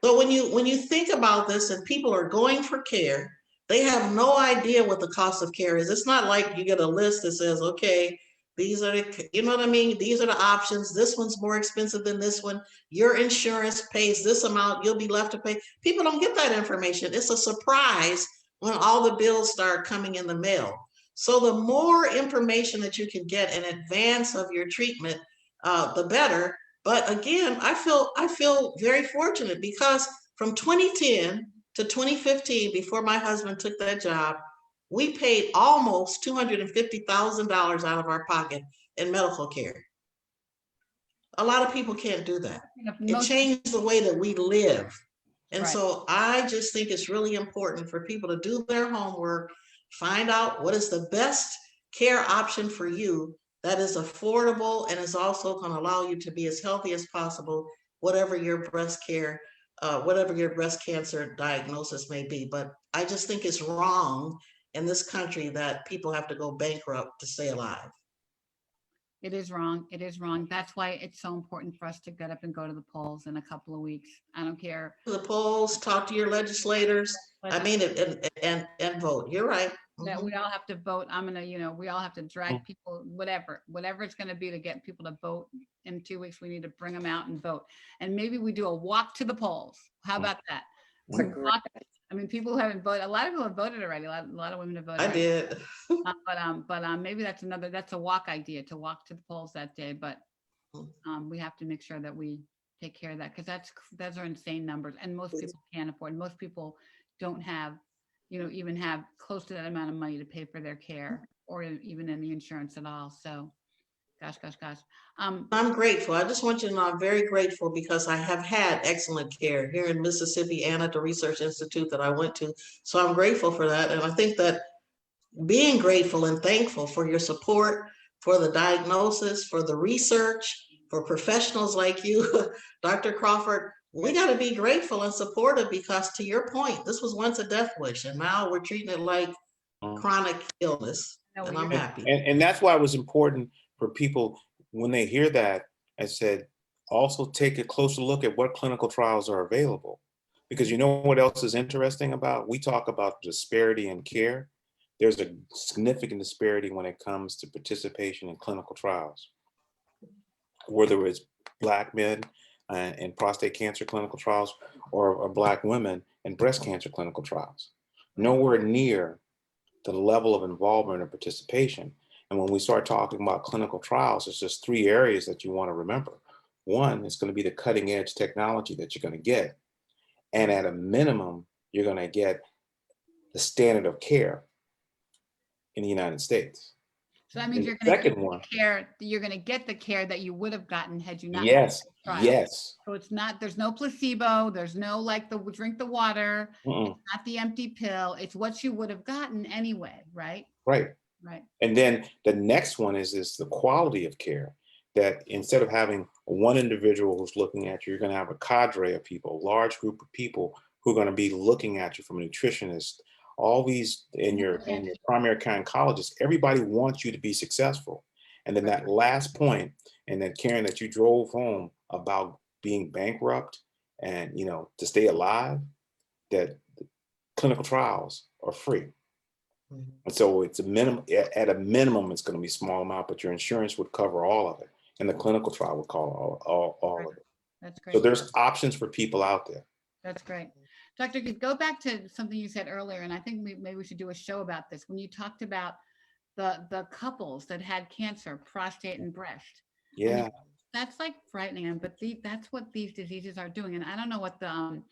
So when you think about this and people are going for care, they have no idea what the cost of care is. It's not like you get a list that says, okay, these are the, you know what I mean? These are the options. This one's more expensive than this one. Your insurance pays this amount. You'll be left to pay. People don't get that information. It's a surprise when all the bills start coming in the mail. So the more information that you can get in advance of your treatment, the better. But again, I feel very fortunate because from 2010 to 2015, before my husband took that job, we paid almost $250,000 out of our pocket in medical care. A lot of people can't do that. It changed the way that we live. And Right. so I just think it's really important for people to do their homework, find out what is the best care option for you that is affordable and is also going to allow you to be as healthy as possible, whatever your breast cancer diagnosis may be. But I just think it's wrong in this country that people have to go bankrupt to stay alive. It is wrong. It is wrong. That's why it's so important for us to get up and go to the polls in a couple of weeks. I don't care. The polls, talk to your legislators. I mean, and vote. You're right. That Mhm. we all have to vote. I'm gonna, we all have to drag people, whatever it's gonna be to get people to vote in 2 weeks. We need to bring them out and vote. And maybe we do a walk to the polls. How about that? It's a great- I mean, people who haven't voted, a lot of people have voted already. A lot of women have voted. I already. did. But maybe that's a walk idea, to walk to the polls that day. But we have to make sure that we take care of that, because those are insane numbers, and most people can't afford. Most people don't have, even have close to that amount of money to pay for their care, or even in the insurance at all. So, gosh. I'm grateful. I just want you to know I'm very grateful because I have had excellent care here in Mississippi and at the research institute that I went to. So I'm grateful for that. And I think that being grateful and thankful for your support, for the diagnosis, for the research, for professionals like you, Dr. Crawford, we got to be grateful and supportive because, to your point, this was once a death wish and now we're treating it like chronic illness. No, And you're I'm right. happy. And that's why it was important for people, when they hear that, I said, also take a closer look at what clinical trials are available. Because you know what else is interesting about? We talk about disparity in care. There's a significant disparity when it comes to participation in clinical trials. Whether it's Black men in prostate cancer clinical trials or Black women in breast cancer clinical trials. Nowhere near the level of involvement or participation. And when we start talking about clinical trials, it's just 3 areas that you want to remember. One is going to be the cutting edge technology that you're going to get. And at a minimum, you're going to get the standard of care in the United States. So that means And you're the going to second get one, the care. You're going to get the care that you would have gotten had you not. yes, trial. yes. So it's not, there's no placebo, there's no like drink the water, Mm-mm. it's not the empty pill, it's what you would have gotten anyway, right? Right. Right. And then the next one is the quality of care, that instead of having one individual who's looking at you, you're going to have a cadre of people, a large group of people who are going to be looking at you, from a nutritionist, all these in your primary care oncologist. Everybody wants you to be successful. And then that last point, and then Karen, that you drove home about being bankrupt and, to stay alive, that clinical trials are free. And so it's a minimum, at a minimum, it's going to be a small amount, but your insurance would cover all of it. And the clinical trial would cover all of it. That's great. So there's options for people out there. That's great. Dr. Go back to something you said earlier, and I think maybe we should do a show about this. When you talked about the couples that had cancer, prostate and breast. I mean, Yeah. that's like frightening, but that's what these diseases are doing. And I don't know what the,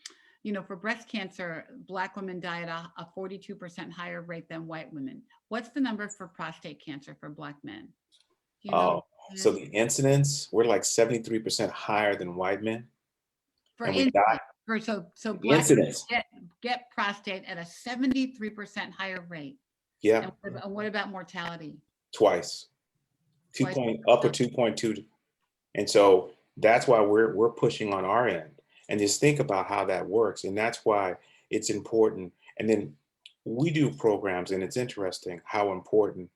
for breast cancer, Black women die at a 42% higher rate than white women. What's the number for prostate cancer for Black men? Do you know? So the incidence, we're like 73% higher than white men. For And we incidence, die. so The Black incidence. men get prostate at a 73% higher rate. Yeah, And what about mortality? twice. Twice. Up to 2.2. And so that's why we're pushing on our end. And just think about how that works. And that's why it's important. And then we do programs, and it's interesting how important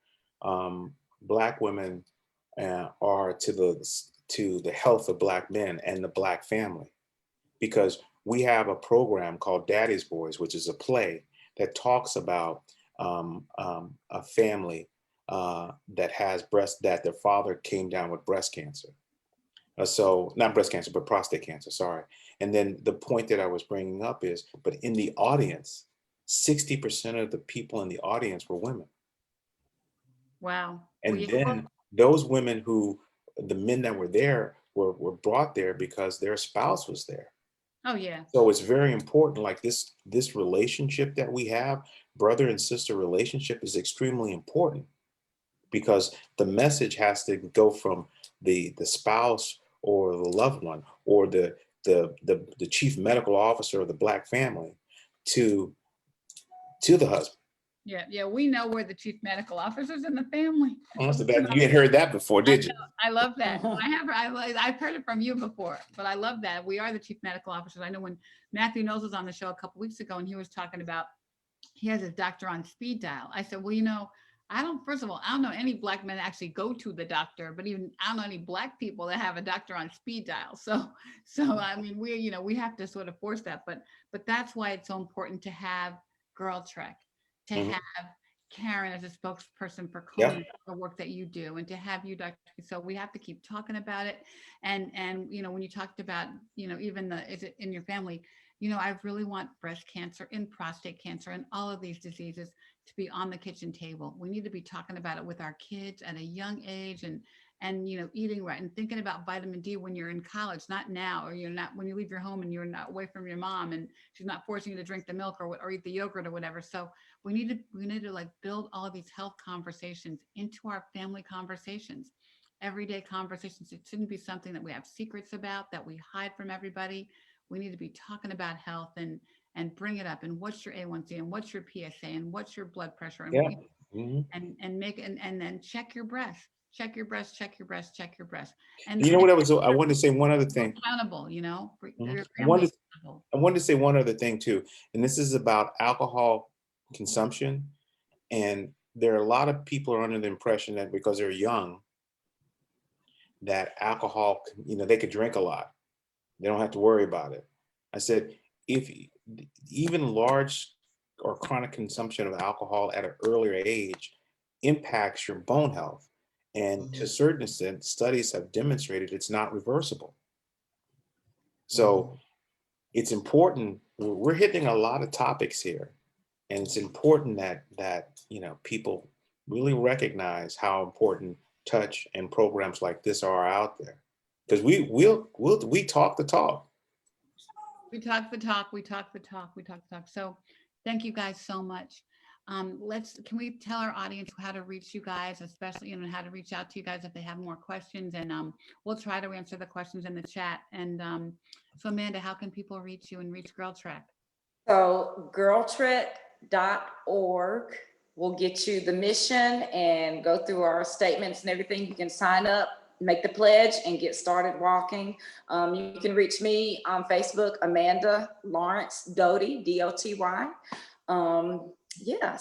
Black women are to the health of Black men and the Black family, because we have a program called Daddy's Boys, which is a play that talks about a family that has that their father came down with breast cancer. So not breast cancer, but prostate cancer, sorry. And then the point that I was bringing up is, but in the audience, 60% of the people in the audience were women. Wow. And We- then those women the men that were there were brought there because their spouse was there. Oh, yeah. So it's very important, like this relationship that we have, brother and sister relationship, is extremely important, because the message has to go from the spouse or the loved one or the chief medical officer of the Black family to the husband. Yeah, we know we're the chief medical officers in the family. You hadn't heard that before, did you? I love that. I've heard it from you before, but I love that. We are the chief medical officers. I know when Matthew Knowles was on the show a couple weeks ago, and he was talking about, he has his doctor on speed dial. I said, well, first of all, I don't know any Black men that actually go to the doctor, but even I don't know any Black people that have a doctor on speed dial. So I mean, we have to sort of force that, but that's why it's so important to have Girl Trek, to have Karen as a spokesperson for Conan, the work that you do, and to have you, Dr. So we have to keep talking about it. And when you talked about, even is it in your family, I really want breast cancer and prostate cancer and all of these diseases to be on the kitchen table. We need to be talking about it with our kids at a young age, and eating right and thinking about vitamin D when you're in college, not now, or you're not when you leave your home and you're not away from your mom and she's not forcing you to drink the milk or eat the yogurt or whatever. So we need to like build all of these health conversations into our family conversations, everyday conversations. It shouldn't be something that we have secrets about, that we hide from everybody. We need to be talking about health and bring it up. And what's your A1C, and what's your PSA, and what's your blood pressure, and and then check your breast. Check your breast, check your breast, check your breast. And I wanted to say one other thing. Accountable, I wanted to say one other thing too, and this is about alcohol consumption. And there are a lot of people are under the impression that because they're young, that alcohol, they could drink a lot. They don't have to worry about it. I said, if even large or chronic consumption of alcohol at an earlier age impacts your bone health. And to a certain extent, studies have demonstrated it's not reversible. So it's important. We're hitting a lot of topics here, and it's important that people really recognize how important touch and programs like this are out there, because we talk the talk. We talk the talk. We talk the talk. We talk the talk. So, thank you guys so much. Can we tell our audience how to reach you guys, especially, how to reach out to you guys if they have more questions, and we'll try to answer the questions in the chat. And so Amanda, how can people reach you and reach Girl Trek? So girltrek.org will get you the mission and go through our statements and everything. You can sign up, make the pledge, and get started walking. You can reach me on Facebook, Amanda Lawrence Doty, D-O-T-Y.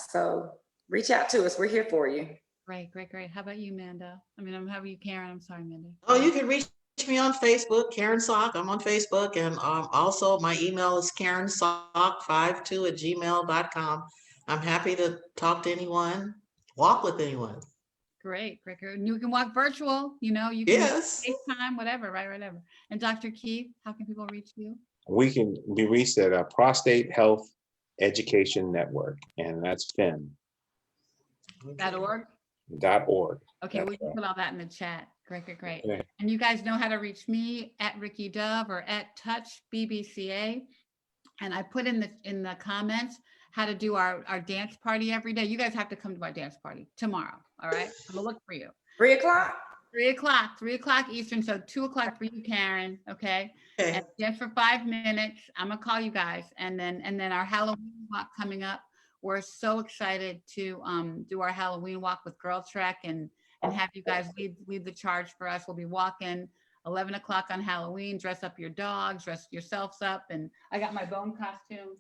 So reach out to us. We're here for you. Great. How about you, Amanda? How about you, Karen? I'm sorry, Amanda. Oh, you can reach me on Facebook, Karen Sock. I'm on Facebook. And also my email is karensock52@gmail.com. I'm happy to talk to anyone, walk with anyone. Great. And you can walk virtual, you can FaceTime, whatever, right? Whatever. And Dr. Keith, how can people reach you? We can be reached at Prostate Health Education Network, and that's FEN. .org? .org. Okay, we can put all that in the chat. Great. Okay. And you guys know how to reach me at Ricky Dove or at Touch BBCA. And I put in the comments how to do our dance party every day. You guys have to come to our dance party tomorrow. All right, I'm gonna look for you. 3 o'clock. 3 o'clock Eastern, so 2 o'clock for you, Karen. Okay. And just for 5 minutes, I'm gonna call you guys, and then our Halloween walk coming up. We're so excited to do our Halloween walk with Girl Trek, and and have you guys lead the charge for us. We'll be walking 11 o'clock on Halloween. Dress up your dogs, dress yourselves up, and I got my bone costume.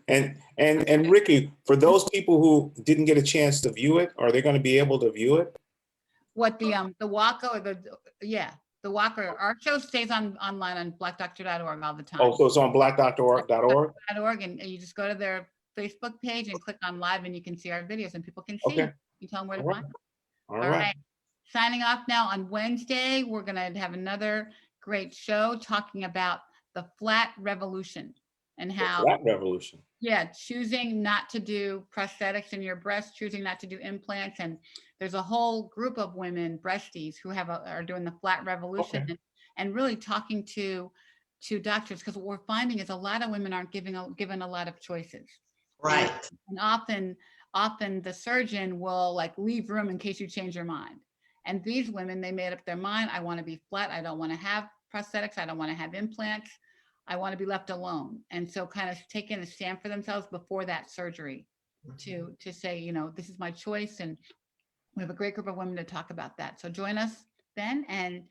And Ricky, for those people who didn't get a chance to view it, are they going to be able to view it? What the Waka or the Waka, our show stays online on blackdoctor.org all the time. Oh, so it's on blackdoctor.org? .org, and you just go to their Facebook page and click on live, and you can see our videos, and people can see. Okay. them. You tell them where to All right. find them. All right. Signing off now. On Wednesday, we're gonna have another great show talking about the flat revolution and how, Flat revolution. choosing not to do prosthetics in your breast, choosing not to do implants. And there's a whole group of women, breasties, who are doing the flat revolution. Okay. And really talking to doctors, because what we're finding is a lot of women aren't given a lot of choices. Right. And often the surgeon will like leave room in case you change your mind. And these women, they made up their mind. I want to be flat. I don't want to have prosthetics. I don't want to have implants. I want to be left alone. And so kind of taking a stand for themselves before that surgery to say, you know, this is my choice. And we have a great group of women to talk about that. So join us then, and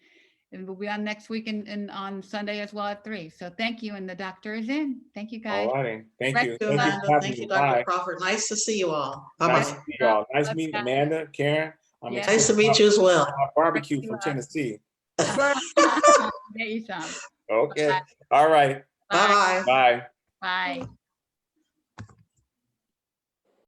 we'll be on next week and on Sunday as well at 3. So thank you. And the doctor is in. Thank you, guys. All righty. Thank Right. you. Thank you, Thank you Amanda. for having Thank you, me. Dr. Bye. Crawford. Nice to see you all. Nice to Bye-bye. meet y'all. Nice Bye. meeting Amanda, Karen. I'm Yeah. Nice to meet you as well. Barbecue from Tennessee. Get you some. Okay. All right. Bye. Bye-bye. Bye. Bye.